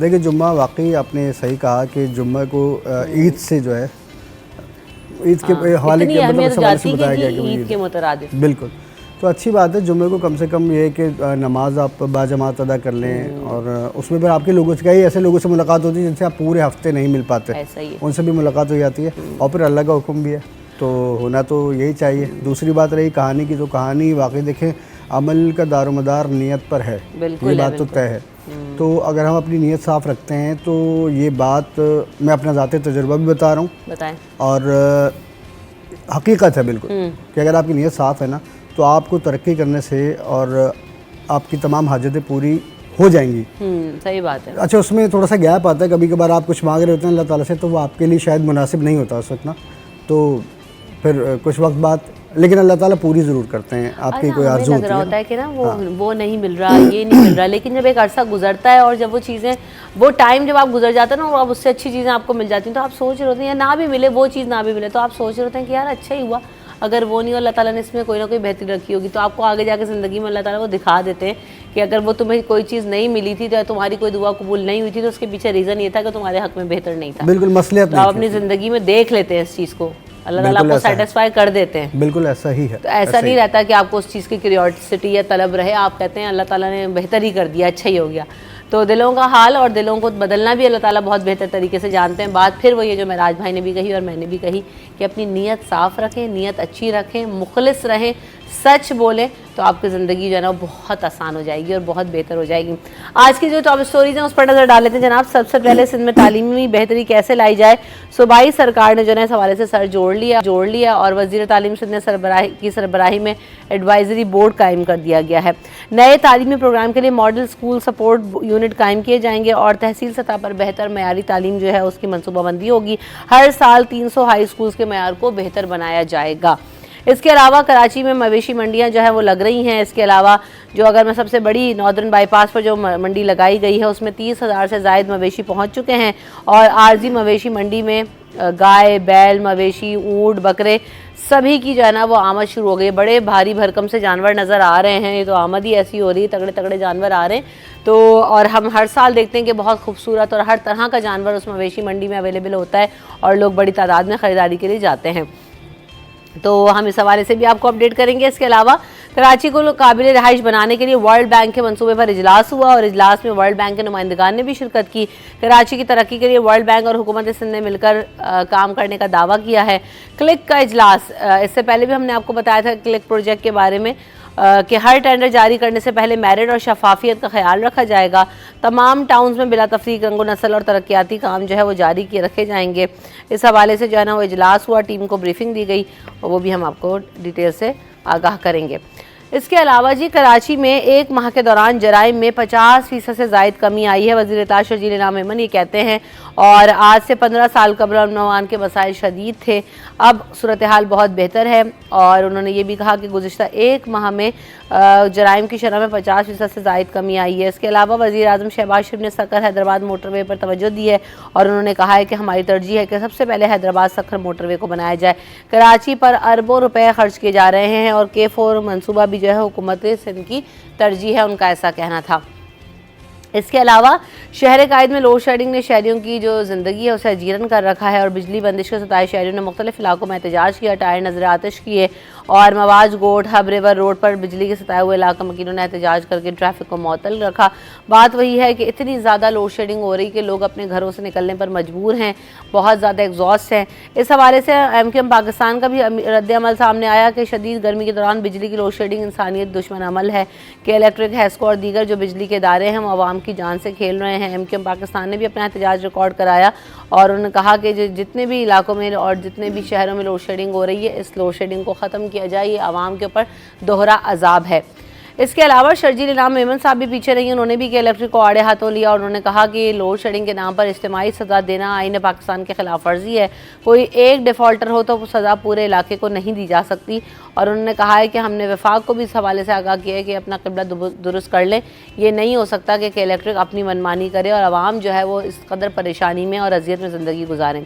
دیکھیے جمعہ واقعی آپ نے صحیح کہا کہ جمعہ کو عید سے جو ہے عید کے حوالے کے مطلب سوال سے بتایا گیا کہ عید کے مترادف بالکل، تو اچھی بات ہے جمعے کو کم سے کم یہ ہے کہ نماز آپ باجماعت ادا کر لیں، اور اس میں پھر آپ کے لوگوں سے کئی ایسے لوگوں سے ملاقات ہوتی ہے جن سے آپ پورے ہفتے نہیں مل پاتے، ایسا ہی ہے، ان سے بھی ملاقات ہو جاتی ہے، اور پھر اللہ کا حکم بھی ہے تو ہونا تو یہی چاہیے۔ دوسری بات رہی کہانی کی، تو کہانی واقعی دیکھیں عمل کا دار و مدار نیت پر ہے، یہ بات تو طے ہے۔ تو اگر ہم اپنی نیت صاف رکھتے ہیں تو یہ بات میں اپنا ذاتی تجربہ بھی بتا رہا ہوں، بتائیں، اور حقیقت ہے بالکل کہ اگر آپ کی نیت صاف ہے نا تو آپ کو ترقی کرنے سے اور آپ کی تمام حاجتیں پوری ہو جائیں گی۔ صحیح بات ہے۔ اچھا اس میں تھوڑا سا گیپ آتا ہے، کبھی کبھار آپ کچھ مانگ رہے ہوتے ہیں اللہ تعالیٰ سے تو وہ آپ کے لیے شاید مناسب نہیں ہوتا اس وقت نا، تو پھر کچھ وقت بعد لیکن اللہ تعالیٰ پوری ضرور کرتے ہیں آپ کی کوئی آرزو ہمیں لگ رہا ہوتی ہوتا ہے ہے کہ نا وہ نہیں مل رہا، یہ نہیں مل رہا، لیکن جب ایک عرصہ گزرتا ہے اور جب وہ چیزیں وہ ٹائم جب آپ گزر جاتا ہے نا اور اب اس سے اچھی چیزیں آپ کو مل جاتی ہیں تو آپ سوچ رہے ہوتے ہیں یا نہ بھی ملے وہ چیز نہ بھی ملے تو آپ سوچ رہے ہوتے ہیں کہ یار اچھا ہی ہوا اگر وہ نہیں، اور اللہ تعالیٰ نے اس میں کوئی نہ کوئی بہتری رکھی ہوگی، تو آپ کو آگے جا کے زندگی میں اللہ تعالیٰ وہ دکھا دیتے ہیں کہ اگر وہ تمہیں کوئی چیز نہیں ملی تھی تو تمہاری کوئی دعا قبول نہیں ہوئی تھی تو اس کے پیچھے ریزن یہ تھا کہ تمہارے حق میں بہتر نہیں تھا، بالکل مصلحت تو آپ اپنی زندگی میں دیکھ لیتے ہیں اس چیز کو، اللہ تعالیٰ آپ کو سیٹسفائی کر دیتے ہیں۔ بالکل ایسا ہی ہے، تو ایسا نہیں رہتا کہ آپ کو اس چیز کی کیوریوسٹی یا طلب رہے، آپ کہتے ہیں اللہ تعالیٰ نے بہتر ہی کر دیا، اچھا ہی ہو گیا۔ تو دلوں کا حال اور دلوں کو بدلنا بھی اللہ تعالیٰ بہت بہتر طریقے سے جانتے ہیں۔ بات پھر وہ یہ جو معراج بھائی نے بھی کہی اور میں نے بھی کہی کہ اپنی نیت صاف رکھیں، نیت اچھی رکھیں، مخلص رہیں، سچ بولیں تو آپ کی زندگی جو ہے نا بہت آسان ہو جائے گی اور بہت بہتر ہو جائے گی۔ آج کی جو ٹاپ سٹوریز ہیں اس پر نظر ڈال لیتے ہیں جناب۔ سب سے پہلے سندھ میں تعلیمی بہتری کیسے لائی جائے، صوبائی سرکار نے جو ہے اس حوالے سے سر جوڑ لیا اور وزیر تعلیم سندھ نے سربراہی میں ایڈوائزری بورڈ قائم کر دیا گیا ہے۔ نئے تعلیمی پروگرام کے لیے ماڈل اسکول سپورٹ یونٹ قائم کیے جائیں گے اور تحصیل سطح پر بہتر معیاری تعلیم جو ہے اس کی منصوبہ بندی ہوگی۔ ہر سال 300 ہائی اسکولز کے معیار کو بہتر بنایا جائے گا۔ اس کے علاوہ کراچی میں مویشی منڈیاں جو ہیں وہ لگ رہی ہیں۔ اس کے علاوہ جو اگر میں سب سے بڑی ناردرن بائی پاس پر جو منڈی لگائی گئی ہے اس میں 30,000 سے زائد مویشی پہنچ چکے ہیں، اور عارضی مویشی منڈی میں گائے، بیل، مویشی، اونٹ، بکرے سبھی کی جو ہے نا وہ آمد شروع ہو گئی ہے۔ بڑے بھاری بھرکم سے جانور نظر آ رہے ہیں، یہ تو آمد ہی ایسی ہو رہی ہے، تگڑے تگڑے جانور آ رہے ہیں۔ تو اور ہم ہر سال دیکھتے ہیں کہ بہت خوبصورت اور ہر طرح کا جانور اس مویشی منڈی میں اویلیبل ہوتا ہے اور لوگ بڑی تعداد میں خریداری کے لیے جاتے ہیں، تو ہم اس حوالے سے بھی آپ کو اپڈیٹ کریں گے۔ اس کے علاوہ کراچی کو قابل رہائش بنانے کے لیے ورلڈ بینک کے منصوبے پر اجلاس ہوا اور اجلاس میں ورلڈ بینک کے نمائندگان نے بھی شرکت کی۔ کراچی کی ترقی کے لیے ورلڈ بینک اور حکومت سندھ نے مل کر کام کرنے کا دعویٰ کیا ہے۔ کلک کا اجلاس، اس سے پہلے بھی ہم نے آپ کو بتایا تھا کلک پروجیکٹ کے بارے میں کہ ہر ٹینڈر جاری کرنے سے پہلے میرٹ اور شفافیت کا خیال رکھا جائے گا۔ تمام ٹاؤنز میں بلا تفریق رنگ و نسل اور ترقیاتی کام جو ہے وہ جاری کیے رکھے جائیں گے۔ اس حوالے سے جو ہے نا وہ اجلاس ہوا، ٹیم کو بریفنگ دی گئی اور وہ بھی ہم آپ کو ڈیٹیل سے آگاہ کریں گے۔ اس کے علاوہ جی کراچی میں ایک ماہ کے دوران جرائم میں 50% سے زائد کمی آئی ہے۔ وزیر اطلاع شرجیل انعام میمن یہ کہتے ہیں، اور آج سے 15 سال قبل امن کے مسائل شدید تھے، اب صورتحال بہت بہتر ہے، اور انہوں نے یہ بھی کہا کہ گزشتہ ایک ماہ میں جرائم کی شرح میں 50% سے زائد کمی آئی ہے۔ اس کے علاوہ وزیر اعظم شہباز شریف نے سکر حیدرآباد موٹر وے پر توجہ دی ہے اور انہوں نے کہا ہے کہ ہماری ترجیح ہے کہ سب سے پہلے حیدرآباد سکر موٹر وے کو بنایا جائے۔ کراچی پر اربوں روپے خرچ کیے جا رہے ہیں اور K4 منصوبہ بھی جو ہے حکومت سندھ کی ترجیح ہے، ان کا ایسا کہنا تھا۔ اس کے علاوہ شہر قائد میں لوڈ شیڈنگ نے شہریوں کی جو زندگی ہے اسے اجیرن کر رکھا ہے اور بجلی بندش کے ستائے شہریوں نے مختلف علاقوں میں احتجاج کیا، ٹائر نظر آتش کیے اور مواج گوٹ ہب ریور روڈ پر بجلی کے ستائے ہوئے علاقہ مکینوں نے احتجاج کر کے ٹریفک کو معطل رکھا۔ بات وہی ہے کہ اتنی زیادہ لوڈ شیڈنگ ہو رہی کہ لوگ اپنے گھروں سے نکلنے پر مجبور ہیں، بہت زیادہ ایگزاسٹ ہیں۔ اس حوالے سے MQM پاکستان کا بھی رد عمل سامنے آیا کہ شدید گرمی کے دوران بجلی کی لوڈ شیڈنگ انسانیت دشمن عمل ہے کہ الیکٹرک ہیسکو اور دیگر جو بجلی کے ادارے ہیں وہ عوام کی جان سے کھیل رہے ہیں۔ MQM پاکستان نے بھی اپنا احتجاج ریکارڈ کرایا اور انہوں نے کہا کہ جتنے بھی علاقوں میں اور جتنے بھی شہروں میں لوڈ شیڈنگ ہو رہی ہے اس لوڈ شیڈنگ کو ختم کیا جائے، یہ عوام کے اوپر دوہرا عذاب ہے۔ اس کے علاوہ شرجیل انعام میمن صاحب بھی پیچھے نہیں، انہوں نے بھی کہ الیکٹرک کو آڑے ہاتھوں لیا اور انہوں نے کہا کہ لوڈ شیڈنگ کے نام پر اجتماعی سزا دینا آئین پاکستان کے خلاف ورزی ہے۔ کوئی ایک ڈیفالٹر ہو تو سزا پورے علاقے کو نہیں دی جا سکتی، اور انہوں نے کہا ہے کہ ہم نے وفاق کو بھی اس حوالے سے آگاہ کیا ہے کہ اپنا قبلہ درست کر لیں۔ یہ نہیں ہو سکتا کہ الیکٹرک اپنی منمانی کرے اور عوام جو ہے وہ اس قدر پریشانی میں اور اذیت میں زندگی گزاریں۔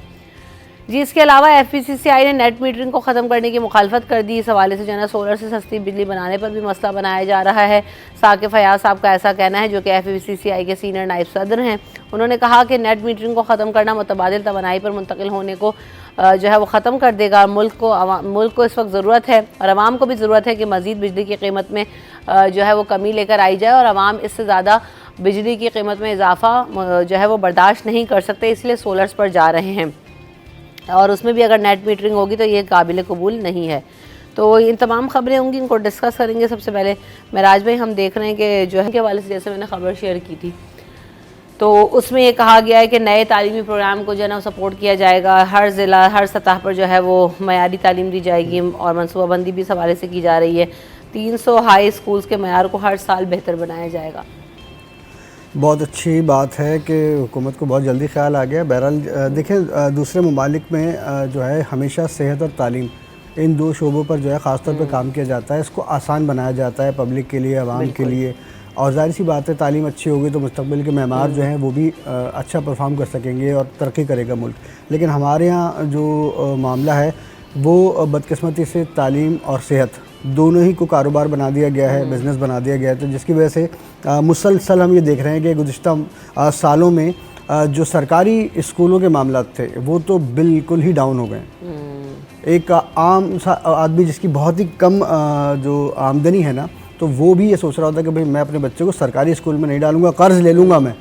جی اس کے علاوہ FPCCI نے نیٹ میٹرنگ کو ختم کرنے کی مخالفت کر دی. اس حوالے سے جو ہے نا سولر سے سستی بجلی بنانے پر بھی مسئلہ بنایا جا رہا ہے. ثاقب فیاض صاحب کا ایسا کہنا ہے جو کہ FPCCI کے سینئر نائب صدر ہیں. انہوں نے کہا کہ نیٹ میٹرنگ کو ختم کرنا متبادل توانائی پر منتقل ہونے کو جو ہے وہ ختم کر دے گا. ملک کو اس وقت ضرورت ہے اور عوام کو بھی ضرورت ہے کہ مزید بجلی کی قیمت میں جو ہے وہ کمی لے کر آئی جائے, اور عوام اس سے زیادہ بجلی کی قیمت میں اضافہ جو ہے وہ برداشت نہیں کر سکتے, اس لیے سولرز پر جا رہے ہیں. اور اس میں بھی اگر نیٹ میٹرنگ ہوگی تو یہ قابل قبول نہیں ہے. تو ان تمام خبریں ہوں گی, ان کو ڈسکس کریں گے. سب سے پہلے معراج بھائی, ہم دیکھ رہے ہیں کہ جو ہے کے حوالے سے جیسے میں نے خبر شیئر کی تھی تو اس میں یہ کہا گیا ہے کہ نئے تعلیمی پروگرام کو جو ہے نا سپورٹ کیا جائے گا. ہر ضلع ہر سطح پر جو ہے وہ معیاری تعلیم دی جائے گی, اور منصوبہ بندی بھی اس حوالے سے کی جا رہی ہے. 300 ہائی اسکولز کے معیار کو ہر سال بہتر بنایا جائے گا. بہت اچھی بات ہے کہ حکومت کو بہت جلدی خیال آ گیا. بہرحال دیکھیں دوسرے ممالک میں جو ہے ہمیشہ صحت اور تعلیم ان دو شعبوں پر جو ہے خاص طور پہ کام کیا جاتا ہے. اس کو آسان بنایا جاتا ہے پبلک کے لیے, عوام کے لیے, اور ظاہر سی بات ہے تعلیم اچھی ہوگی تو مستقبل کے معمار جو ہیں وہ بھی اچھا پرفارم کر سکیں گے اور ترقی کرے گا ملک. لیکن ہمارے ہاں جو معاملہ ہے وہ بدقسمتی سے تعلیم اور صحت دونوں ہی کو کاروبار بنا دیا گیا ہے, بزنس بنا دیا گیا ہے. تو جس کی وجہ سے مسلسل ہم یہ دیکھ رہے ہیں کہ گزشتہ سالوں میں جو سرکاری اسکولوں کے معاملات تھے وہ تو بالکل ہی ڈاؤن ہو گئے. ایک عام آدمی جس کی بہت ہی کم جو آمدنی ہے نا, تو وہ بھی یہ سوچ رہا ہوتا ہے کہ بھئی میں اپنے بچے کو سرکاری اسکول میں نہیں ڈالوں گا, قرض لے لوں گا میں,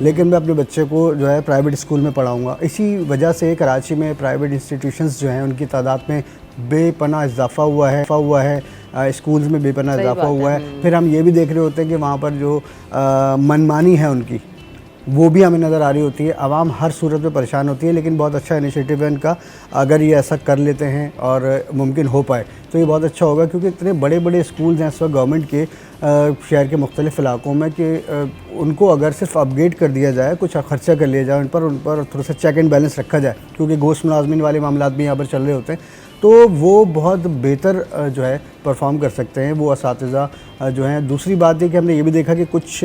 لیکن میں اپنے بچے کو جو ہے پرائیویٹ اسکول میں پڑھاؤں گا. اسی وجہ سے کراچی میں پرائیویٹ انسٹیٹیوشنز جو ہیں ان کی تعداد میں بے پناہ اضافہ ہوا ہے, اسکولز میں بے پناہ اضافہ ہوا ہے. پھر ہم یہ بھی دیکھ رہے ہوتے ہیں کہ وہاں پر جو منمانی ہے ان کی وہ بھی ہمیں نظر آ رہی ہوتی ہے. عوام ہر صورت میں پریشان ہوتی ہے, لیکن بہت اچھا انیشیٹو ہے ان کا. اگر یہ ایسا کر لیتے ہیں اور ممکن ہو پائے تو یہ بہت اچھا ہوگا, کیونکہ اتنے بڑے بڑے اسکولز ہیں اس وقت گورنمنٹ کے شہر کے مختلف علاقوں میں کہ ان کو اگر صرف اپ گریڈ کر دیا جائے, کچھ خرچہ کر لیا جائے, ان پر تھوڑا سا چیک اینڈ بیلنس رکھا جائے, کیونکہ گوشت ملازمین والے معاملات بھی یہاں پر چل رہے ہوتے ہیں, تو وہ بہت بہتر جو ہے پرفارم کر سکتے ہیں وہ اساتذہ جو ہیں. دوسری بات یہ کہ ہم نے یہ بھی دیکھا کہ کچھ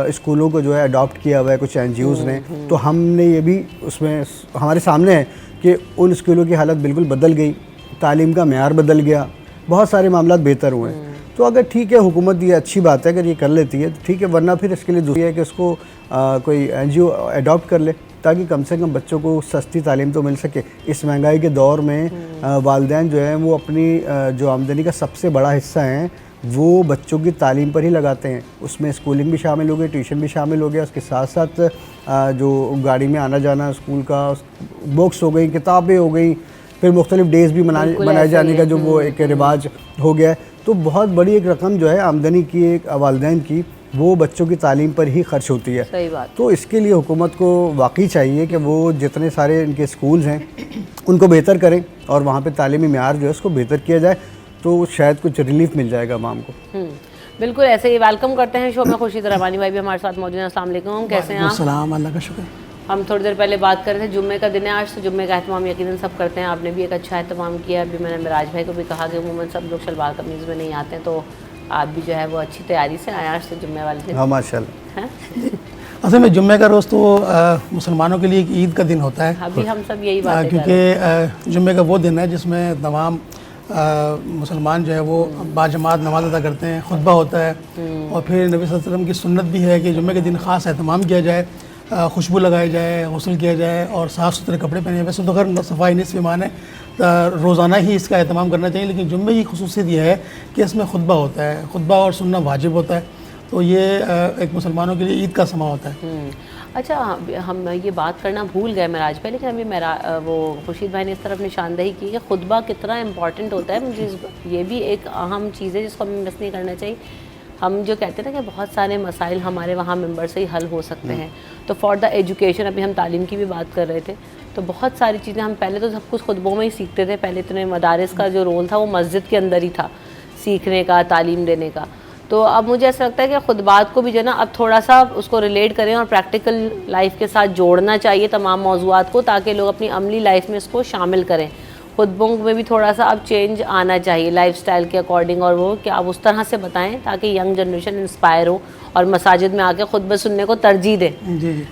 اسکولوں کو جو ہے اڈاپٹ کیا ہوا ہے کچھ NGOs نے, تو ہم نے یہ بھی اس میں ہمارے سامنے ہے کہ ان اسکولوں کی حالت بالکل بدل گئی, تعلیم کا معیار بدل گیا, بہت سارے معاملات بہتر ہوئے ہیں. تو اگر ٹھیک ہے حکومت یہ اچھی بات ہے اگر یہ کر لیتی ہے تو ٹھیک ہے, ورنہ پھر اس کے لیے دوسری ہے کہ اس کو کوئی NGO اڈاپٹ کر لے تاکہ کم سے کم بچوں کو سستی تعلیم تو مل سکے. اس مہنگائی کے دور میں والدین جو ہیں وہ اپنی جو آمدنی کا سب سے بڑا حصہ ہیں وہ بچوں کی تعلیم پر ہی لگاتے ہیں. اس میں اسکولنگ بھی شامل ہو گئی, ٹیوشن بھی شامل ہو گیا, اس کے ساتھ ساتھ جو گاڑی میں آنا جانا اسکول کا, بکس ہو گئی, کتابیں ہو گئی, پھر مختلف ڈیز بھی منائے جانے کا جو وہ ایک رواج ہو گیا ہے. تو بہت بڑی ایک رقم جو ہے آمدنی کی ایک والدین کی وہ بچوں کی تعلیم پر ہی خرچ ہوتی ہے. صحیح بات. تو اس کے لیے حکومت کو واقعی چاہیے کہ وہ جتنے سارے ان کے اسکولز ہیں ان کو بہتر کریں اور وہاں پہ تعلیمی معیار جو ہے اس کو بہتر کیا جائے, تو شاید کچھ ریلیف مل جائے گا عوام کو. بالکل ایسے ہی ویلکم کرتے ہیں شو میں خورشید رحمانی بھائی بھی ہمارے ساتھ موجود ہیں. السلام علیکم, کیسے ہیں آپ؟ السلام, اللہ کا شکر. ہم تھوڑی دیر پہلے بات کر رہے تھے جمعے کا دن ہے آج, تو جمعے کا اہتمام یقیناً سب کرتے ہیں. آپ نے بھی ایک اچھا اہتمام کیا. ابھی میں نے معراج بھائی کو بھی کہا کہ عموماً سب لوگ شلوار قمیض میں نہیں آتے ہیں, تو آپ بھی جو ہے وہ اچھی تیاری سے آئے آج سے جمعے والے دن. ہاں ماشاء اللہ. اصل میں جمعے کا روز تو مسلمانوں کے لیے ایک عید کا دن ہوتا ہے. ابھی ہم سب یہی بات کیونکہ جمعے کا وہ دن ہے جس میں تمام مسلمان جو ہے وہ باجماعت نماز ادا کرتے ہیں, خطبہ ہوتا ہے, اور پھر نبی صلی اللہ علیہ وسلم کی سنت بھی ہے کہ جمعے کے دن خاص اہتمام کیا جائے, خوشبو لگائی جائے, غسل کیا جائے اور صاف ستھرے کپڑے پہنے. ویسے تو خیر صفائی نصف ایمان ہے, روزانہ ہی اس کا اہتمام کرنا چاہیے, لیکن جمعے کی خصوصیت یہ ہے کہ اس میں خطبہ ہوتا ہے, خطبہ اور سننا واجب ہوتا ہے. تو یہ ایک مسلمانوں کے لیے عید کا سماں ہوتا ہے. اچھا, ہم یہ بات کرنا بھول گئے معراج بھائی, لیکن ابھی وہ خورشید بھائی نے اس طرف نشاندہی کی کہ خطبہ کتنا امپورٹنٹ ہوتا ہے. مجھے یہ بھی ایک اہم چیز ہے جس کو ہمیں مس نہیں کرنا چاہیے. ہم جو کہتے ہیں نا کہ بہت سارے مسائل ہمارے وہاں ممبر سے ہی حل ہو سکتے ہیں, تو فار دا ایجوکیشن, ابھی ہم تعلیم کی بھی بات کر رہے تھے, تو بہت ساری چیزیں ہم پہلے تو سب کچھ خطبوں میں ہی سیکھتے تھے. پہلے اتنے مدارس کا جو رول تھا وہ مسجد کے اندر ہی تھا سیکھنے کا, تعلیم دینے کا. تو اب مجھے ایسا لگتا ہے کہ خطبات کو بھی جو ہے نا اب تھوڑا سا اس کو ریلیٹ کریں اور پریکٹیکل لائف کے ساتھ جوڑنا چاہیے تمام موضوعات کو, تاکہ لوگ اپنی عملی لائف میں اس کو شامل کریں. خطبوں میں بھی تھوڑا سا اب چینج آنا چاہیے لائف سٹائل کے اکارڈنگ, اور وہ کہ آپ اس طرح سے بتائیں تاکہ ینگ جنریشن انسپائر ہو اور مساجد میں آ کے خطبہ سننے کو ترجیح دے.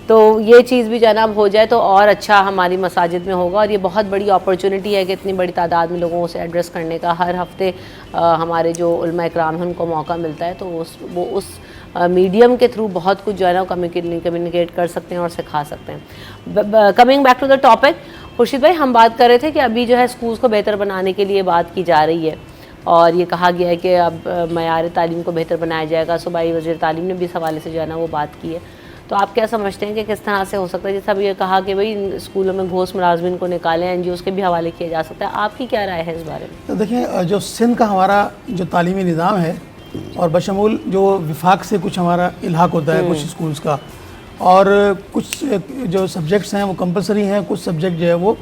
تو یہ چیز بھی جناب ہو جائے تو اور اچھا ہماری مساجد میں ہوگا. اور یہ بہت بڑی اپرچونٹی ہے کہ اتنی بڑی تعداد میں لوگوں سے ایڈریس کرنے کا ہر ہفتے ہمارے جو علماء اکرام ہیں ان کو موقع ملتا ہے, تو وہ اس میڈیم کے تھرو بہت کچھ جو ہے نا کمیونیکیٹ کر سکتے ہیں اور سکھا سکتے ہیں. Coming back to the topic, Khurshid بھائی ہم بات کر رہے تھے کہ ابھی جو ہے اسکولس کو بہتر بنانے کے لیے بات کی جا رہی ہے اور یہ کہا گیا ہے کہ اب معیار تعلیم کو بہتر بنایا جائے گا. صوبائی وزیر تعلیم نے بھی اس حوالے سے جو ہے نا وہ بات کی ہے. تو آپ کیا سمجھتے ہیں کہ کس طرح سے ہو سکتا ہے؟ جیسا ابھی یہ کہا کہ بھائی اسکولوں میں گھوس ملازمین کو نکالیں, این جی اوز کے بھی حوالے کیا جا سکتا ہے. آپ کی کیا رائے ہے اس بارے میں؟ دیکھیں, جو سندھ کا ہمارا جو تعلیمی نظام ہے اور بشمول جو وفاق سے کچھ ہمارا الحاق ہوتا ہے کچھ اسکولس کا, اور کچھ جو سبجیکٹس ہیں وہ کمپلسری ہیں, کچھ سبجیکٹ جو ہے وہ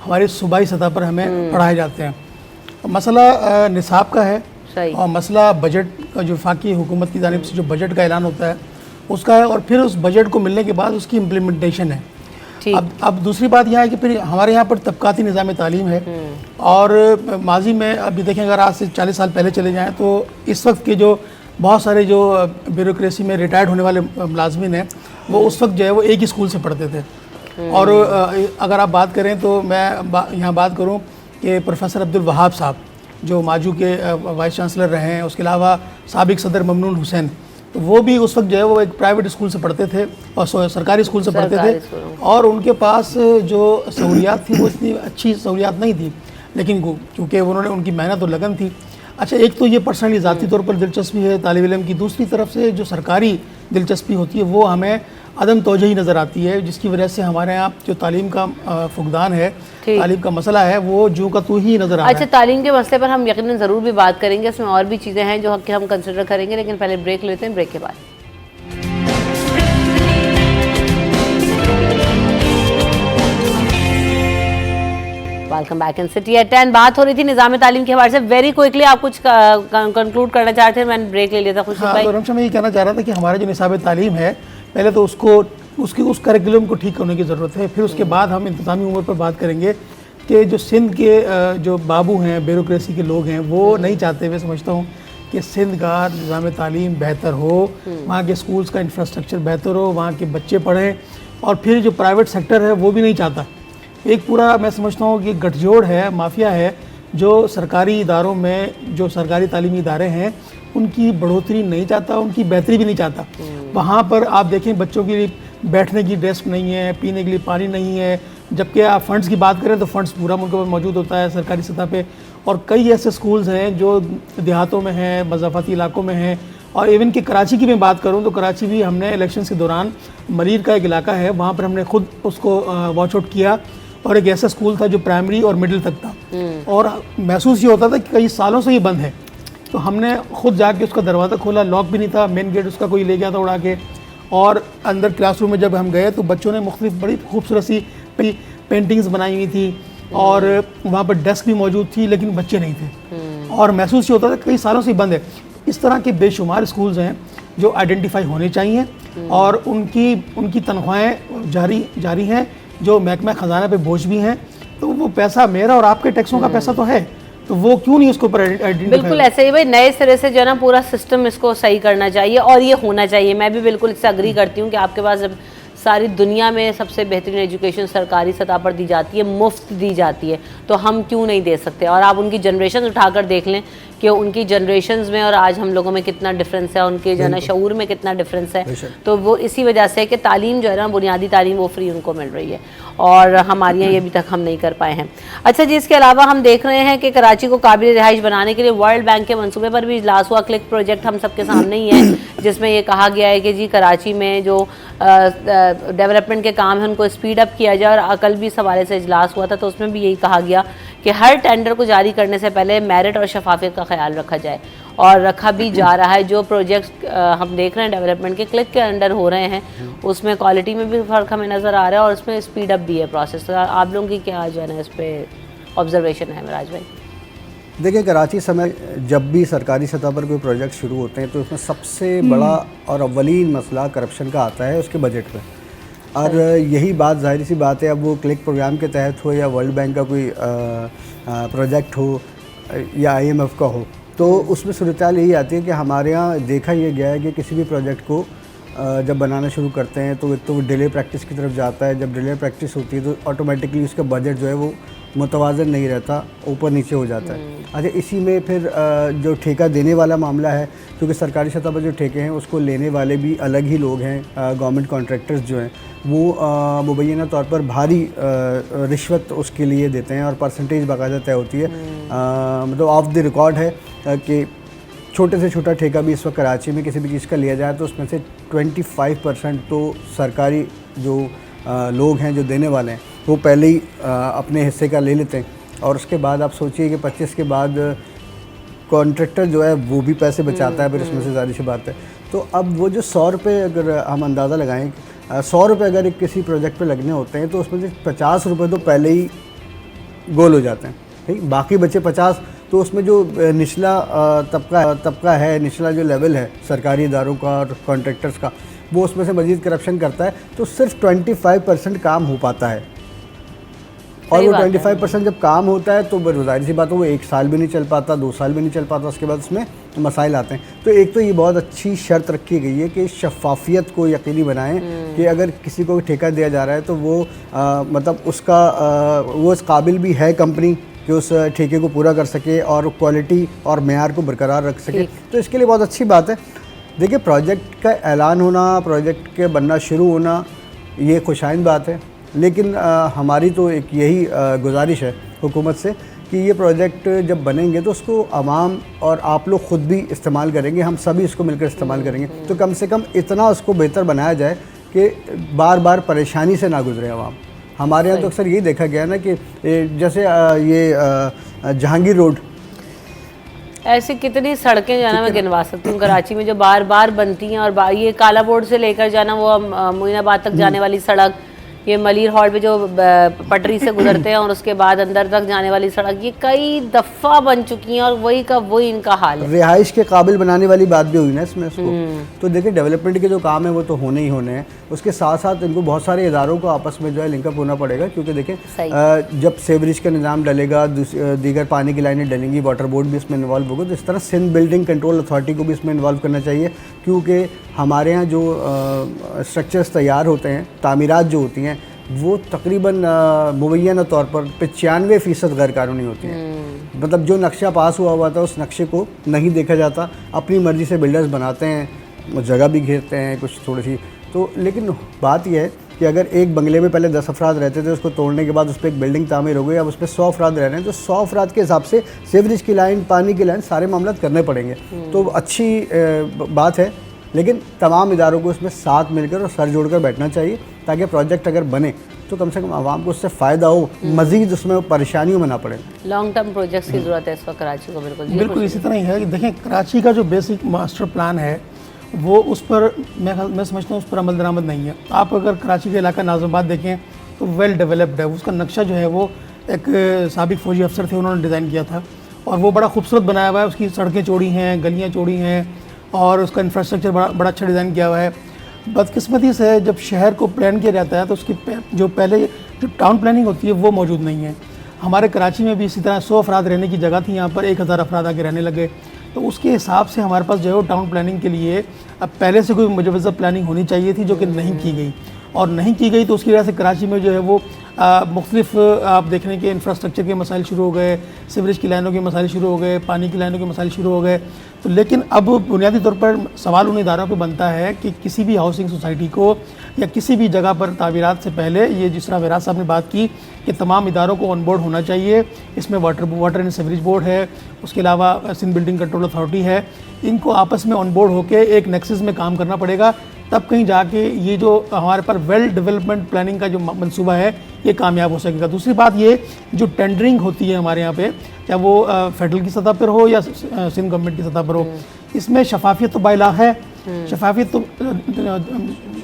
ہماری صوبائی سطح پر ہمیں پڑھائے جاتے ہیں. مسئلہ نصاب کا ہے اور مسئلہ بجٹ کا, جو وفاقی حکومت کی جانب سے جو بجٹ کا اعلان ہوتا ہے اس کا ہے, اور پھر اس بجٹ کو ملنے کے بعد اس کی امپلیمنٹیشن ہے. اب دوسری بات یہ ہے کہ پھر ہمارے یہاں پر طبقاتی نظام تعلیم ہے, اور ماضی میں ابھی دیکھیں اگر آج سے 40 سال پہلے چلے جائیں تو اس وقت کے جو بہت سارے جو بیوروکریسی میں ریٹائرڈ ہونے والے ملازمین ہیں وہ اس وقت جو ہے وہ ایک ہی اسکول سے پڑھتے تھے. اور اگر آپ بات کریں تو میں یہاں بات کروں کہ پروفیسر عبدالوہاب صاحب جو ماجو کے وائس چانسلر رہے ہیں, اس کے علاوہ سابق صدر ممنون حسین, تو وہ بھی اس وقت جو ہے وہ ایک پرائیویٹ اسکول سے پڑھتے تھے اور سرکاری اسکول سے پڑھتے تھے, اور ان کے پاس جو سہولیات تھی وہ اتنی اچھی سہولیات نہیں تھی, لیکن کیونکہ انہوں نے ان کی محنت اور لگن تھی. اچھا, ایک تو یہ پرسنلی ذاتی طور پر دلچسپی ہے طالب علم کی, دوسری طرف سے جو سرکاری دلچسپی ہوتی ہے وہ ہمیں عدم توجہی نظر آتی ہے, جس کی وجہ سے ہمارے یہاں جو تعلیم کا فقدان ہے, تعلیم کا مسئلہ ہے, وہ جو کا تو ہی نظر آ رہا ہے. اچھا, تعلیم کے مسئلے پر ہم یقیناً ضرور بھی بات کریں گے, اس میں اور بھی چیزیں ہیں جو ہم کنسیڈر کریں گے, لیکن پہلے بریک لیتے ہیں, بریک کے بعد. Welcome back in city at 10. بات ہو رہی تھی نظام تعلیم کے حوالے سے. ویری کوئکلی آپ کچھ کنکلوڈ کرنا چاہتے ہیں؟ میں نے بریک لے لیا تھا. خورشید بھائی, رمشا میں یہ کہنا چاہ رہا تھا کہ ہمارا جو نصاب تعلیم ہے پہلے تو اس کریکولم کو ٹھیک کرنے کی ضرورت ہے, پھر اس کے بعد ہم انتظامی امور پر بات کریں گے کہ جو سندھ کے جو بابو ہیں, بیوروکریسی کے لوگ ہیں, وہ نہیں چاہتے, میں سمجھتا ہوں کہ سندھ کا نظام تعلیم بہتر ہو, وہاں کے اسکولس کا انفراسٹرکچر بہتر ہو, وہاں کے بچے پڑھیں, اور پھر جو پرائیویٹ سیکٹر ہے وہ بھی نہیں چاہتا. ایک پورا میں سمجھتا ہوں کہ گٹھ جوڑ ہے, مافیا ہے, جو سرکاری اداروں میں جو سرکاری تعلیمی ادارے ہیں ان کی بڑھوتری نہیں چاہتا, ان کی بہتری بھی نہیں چاہتا. وہاں پر آپ دیکھیں بچوں کے لیے بیٹھنے کی ڈیسک نہیں ہے, پینے کے لیے پانی نہیں ہے, جبکہ آپ فنڈز کی بات کریں تو فنڈز پورا ملک میں موجود ہوتا ہے سرکاری سطح پہ. اور کئی ایسے اسکولز ہیں جو دیہاتوں میں ہیں, مضافاتی علاقوں میں ہیں, اور ایون کہ کراچی کی میں بات کروں تو کراچی بھی ہم نے الیکشنز کے دوران مریر کا ایک علاقہ ہے, وہاں پر ہم نے خود اس کو واچ آؤٹ کیا, اور ایک ایسا اسکول تھا جو پرائمری اور مڈل تک تھا, اور محسوس یہ ہوتا تھا کہ کئی سالوں سے یہ بند ہے. تو ہم نے خود جا کے اس کا دروازہ کھولا, لاک بھی نہیں تھا, مین گیٹ اس کا کوئی لے گیا تھا اڑا کے, اور اندر کلاس روم میں جب ہم گئے تو بچوں نے مختلف بڑی خوبصورت سی پینٹنگز بنائی ہوئی تھی, اور وہاں پر ڈیسک بھی موجود تھی, لیکن بچے نہیں تھے, اور محسوس یہ ہوتا تھا کہ کئی سالوں سے بند ہے. اس طرح کے بے شمار اسکولز ہیں جو آئیڈینٹیفائی ہونے چاہیے, اور ان کی تنخواہیں جاری ہیں, جو محکمہ خزانہ پہ بوجھ بھی ہیں, تو وہ پیسہ میرا اور آپ کے ٹیکسوں کا پیسہ تو ہے, تو وہ کیوں نہیں اس کو بالکل ایسے ہی بھائی نئے سرے سے جو ہے نا پورا سسٹم اس کو صحیح کرنا چاہیے, اور یہ ہونا چاہیے. میں بھی بالکل اس سے اگری کرتی ہوں کہ آپ کے پاس جب ساری دنیا میں سب سے بہترین ایجوکیشن سرکاری سطح پر دی جاتی ہے, مفت دی جاتی ہے, تو ہم کیوں نہیں دے سکتے؟ اور آپ ان کی جنریشن اٹھا کر دیکھ لیں کہ ان کی جنریشنز میں اور آج ہم لوگوں میں کتنا ڈفرینس ہے, ان کے جو ہے نا شعور میں کتنا ڈفرینس ہے. تو وہ اسی وجہ سے کہ تعلیم جو ہے نا بنیادی تعلیم وہ فری ان کو مل رہی ہے, اور ہمارے یہاں یہ ابھی تک ہم نہیں کر پائے ہیں. اچھا جی, اس کے علاوہ ہم دیکھ رہے ہیں کہ کراچی کو قابل رہائش بنانے کے لیے ورلڈ بینک کے منصوبے پر بھی اجلاس ہوا. کلک پروجیکٹ ہم سب کے سامنے ہی ہے, جس میں یہ کہا گیا ہے کہ جی کراچی میں جو ڈیولپمنٹ کے کام ہیں ان کو اسپیڈ اپ کیا جائے. اور کل بھی اس حوالے سے اجلاس ہوا تھا, تو اس میں بھی یہی کہا گیا کہ ہر ٹینڈر کو جاری کرنے سے پہلے میرٹ اور شفافیت کا خیال رکھا جائے, اور رکھا بھی جا رہا ہے. جو پروجیکٹس ہم دیکھ رہے ہیں ڈیولپمنٹ کے کلک کے انڈر ہو رہے ہیں, اس میں کوالٹی میں بھی فرق ہمیں نظر آ رہا ہے, اور اس میں اسپیڈ اپ بھی ہے پروسیس. تو آپ لوگوں کی کیا جو ہے نا اس پہ آبزرویشن ہے مراج بھائی؟ دیکھیں کراچی سمے جب بھی سرکاری سطح پر کوئی پروجیکٹ شروع ہوتے ہیں تو اس میں سب سے بڑا اور اولین مسئلہ کرپشن کا آتا ہے اس کے بجٹ میں. اور یہی بات ظاہر سی بات ہے، اب وہ کلک پروگرام کے تحت ہو یا ورلڈ بینک کا کوئی پروجیکٹ ہو یا IMF کا ہو، تو اس میں صورتحال یہی آتی ہے کہ ہمارے یہاں دیکھا یہ گیا ہے کہ کسی بھی پروجیکٹ کو جب بنانا شروع کرتے ہیں تو ایک تو وہ ڈیلے پریکٹس کی طرف جاتا ہے. جب ڈیلے پریکٹس ہوتی ہے تو آٹومیٹکلی اس کا بجٹ جو ہے وہ متوازن نہیں رہتا، اوپر نیچے ہو جاتا ہے. اچھا، اسی میں پھر جو ٹھیکہ دینے والا معاملہ ہے، کیونکہ سرکاری سطح پر جو ٹھیکے ہیں اس کو لینے والے بھی الگ ہی لوگ ہیں. گورنمنٹ کانٹریکٹرز جو ہیں وہ مبینہ طور پر بھاری رشوت اس کے لیے دیتے ہیں اور پرسنٹیج باقاعدہ طے ہوتی ہے. مطلب آف دی ریکارڈ ہے کہ چھوٹے سے چھوٹا ٹھیکہ بھی اس وقت کراچی میں کسی بھی چیز کا لیا جائے تو اس میں سے 25% تو سرکاری جو لوگ ہیں جو دینے والے ہیں وہ پہلے ہی اپنے حصے کا لے لیتے ہیں. اور اس کے بعد آپ سوچئے کہ 25 کے بعد کانٹریکٹر جو ہے وہ بھی پیسے بچاتا ہے پھر اس میں سے، ظاہر سی بات ہے. تو اب وہ جو 100 روپے اگر ہم اندازہ لگائیں، 100 روپے اگر ایک کسی پروجیکٹ پہ لگنے ہوتے ہیں تو اس میں سے 50 روپے تو پہلے ہی گول ہو جاتے ہیں، ٹھیک، باقی بچے 50. تو اس میں جو نچلا طبقہ ہے، نچلا جو لیول ہے سرکاری اداروں کا اور کانٹریکٹرز کا، وہ اس میں سے مزید کرپشن کرتا ہے. تو صرف 25% کام ہو پاتا ہے. اور وہ 25% جب کام ہوتا ہے تو ظاہر سی بات ہے وہ 1 سال بھی نہیں چل پاتا، 2 سال بھی نہیں چل پاتا. اس کے بعد اس میں مسائل آتے ہیں. تو ایک تو یہ بہت اچھی شرط رکھی گئی ہے کہ شفافیت کو یقینی بنائیں کہ اگر کسی کو ٹھیکہ دیا جا رہا ہے تو وہ مطلب اس کا وہ اس قابل بھی ہے کمپنی کہ اس ٹھیکے کو پورا کر سکے اور کوالٹی اور معیار کو برقرار رکھ سکے. تو اس کے لیے بہت اچھی بات ہے. دیکھیں، پروجیکٹ کا اعلان ہونا، پروجیکٹ کے بننا شروع ہونا، یہ خوشائند بات ہے. لیکن ہماری تو ایک یہی گزارش ہے حکومت سے کہ یہ پروجیکٹ جب بنیں گے تو اس کو عوام اور آپ لوگ خود بھی استعمال کریں گے، ہم سبھی اس کو مل کر استعمال کریں گے. تو کم سے کم اتنا اس کو بہتر بنایا جائے کہ بار بار پریشانی سے نہ گزرے عوام. ہمارے یہاں تو اکثر یہ دیکھا گیا نا کہ جیسے یہ جہانگیر روڈ، ایسی کتنی سڑکیں جو ہے نا میں گنوا سکتی ہوں کراچی میں جو بار بار بنتی ہیں. اور یہ کالا بورڈ سے لے کر جانا وہ معین آباد تک جانے والی سڑک، یہ ملیر ہال پہ جو پٹری سے گزرتے ہیں اور اس کے بعد اندر تک جانے والی سڑک، یہ کئی دفعہ بن چکی ہیں اور وہی کا وہی ان کا حال ہے. رہائش کے قابل بنانے والی بات بھی ہوئی نا اس میں اس کو. تو دیکھیں، ڈیولپمنٹ کے جو کام ہیں وہ تو ہونے ہی ہونے ہیں. اس کے ساتھ ساتھ ان کو بہت سارے اداروں کو آپس میں جو ہے لنک اپ ہونا پڑے گا. کیونکہ دیکھیں، جب سیوریج کا نظام ڈلے گا، دیگر پانی کی لائنیں ڈلیں گی، واٹر بورڈ بھی اس میں انوالو ہوگا. تو اس طرح سندھ بلڈنگ کنٹرول اتھارٹی کو بھی اس میں انوالو کرنا چاہیے. کیونکہ ہمارے ہاں جو اسٹرکچرز تیار ہوتے ہیں، تعمیرات جو ہوتی ہیں، وہ تقریباً مبینہ طور پر 95% غیر قانونی ہوتی ہیں. مطلب جو نقشہ پاس ہوا تھا اس نقشے کو نہیں دیکھا جاتا، اپنی مرضی سے بلڈرز بناتے ہیں، جگہ بھی گھیرتے ہیں کچھ تھوڑی سی. تو لیکن بات یہ ہے کہ اگر ایک بنگلے میں پہلے 10 افراد رہتے تھے، اس کو توڑنے کے بعد اس پہ ایک بلڈنگ تعمیر ہو گئی، اب اس پہ 100 افراد رہ رہے ہیں، تو 100 افراد کے حساب سے سیوریج کی لائن، پانی کی لائن، سارے معاملات کرنے پڑیں گے. تو اچھی بات ہے، لیکن تمام اداروں کو اس میں ساتھ مل کر اور سر جوڑ کر بیٹھنا چاہیے تاکہ پروجیکٹ اگر بنے تو کم سے کم عوام کو اس سے فائدہ ہو، مزید اس میں پریشانیوں میں نہ پڑے. لانگ ٹرم پروجیکٹس کی ضرورت ہے اس وقت کراچی کو. بالکل اسی طرح ہی ہے کہ دیکھیں، کراچی کا جو بیسک ماسٹر پلان ہے وہ اس پر میں سمجھتا ہوں اس پر عمل درآمد نہیں ہے. آپ اگر کراچی کے علاقہ ناظم آباد دیکھیں تو ویل ڈیولپڈ ہے. اس کا نقشہ جو ہے وہ ایک سابق فوجی افسر تھے، انہوں نے ڈیزائن کیا تھا اور وہ بڑا خوبصورت بنایا ہوا ہے. اس کی سڑکیں چوڑی ہیں، گلیاں چوڑی ہیں اور اس کا انفراسٹرکچر بڑا اچھا ڈیزائن کیا ہوا ہے. بدقسمتی سے جب شہر کو پلان کیا جاتا ہے تو اس کی جو پہلے جو ٹاؤن پلاننگ ہوتی ہے وہ موجود نہیں ہے. ہمارے کراچی میں بھی اسی طرح 100 افراد رہنے کی جگہ تھی، یہاں پر 1000 افراد آ کے رہنے لگے. تو اس کے حساب سے ہمارے پاس جو ہے وہ ٹاؤن پلاننگ کے لیے اب پہلے سے کوئی مجوزہ پلاننگ ہونی چاہیے تھی، جو کہ نہیں کی گئی. اور نہیں کی گئی تو اس کی وجہ سے کراچی میں جو ہے وہ مختلف آپ دیکھنے کے انفراسٹرکچر کے مسائل شروع ہو گئے، سیوریج کی لائنوں کے مسائل شروع ہو گئے، پانی کی لائنوں کے مسائل شروع ہو گئے. تو لیکن اب بنیادی طور پر سوال ان اداروں پہ بنتا ہے کہ کسی بھی ہاؤسنگ سوسائٹی کو یا کسی بھی جگہ پر تعمیرات سے پہلے، یہ جس طرح ویراز صاحب نے بات کی کہ تمام اداروں کو آن بورڈ ہونا چاہیے. اس میں واٹر اینڈ سیوریج بورڈ ہے، اس کے علاوہ سندھ بلڈنگ کنٹرول اتھارٹی ہے. ان کو آپس میں آن بورڈ ہو کے ایک نیکسس میں کام کرنا پڑے گا، تب کہیں جا کے یہ جو ہمارے پر ویل ڈیولپمنٹ پلاننگ کا جو منصوبہ ہے یہ کامیاب ہو سکے گا. دوسری بات یہ جو ٹینڈرنگ ہوتی ہے ہمارے یہاں پہ، چاہے وہ فیڈرل کی سطح پر ہو یا سندھ گورنمنٹ کی سطح پر ہو، اس میں شفافیت تو بالاخ ہے. شفافیت تو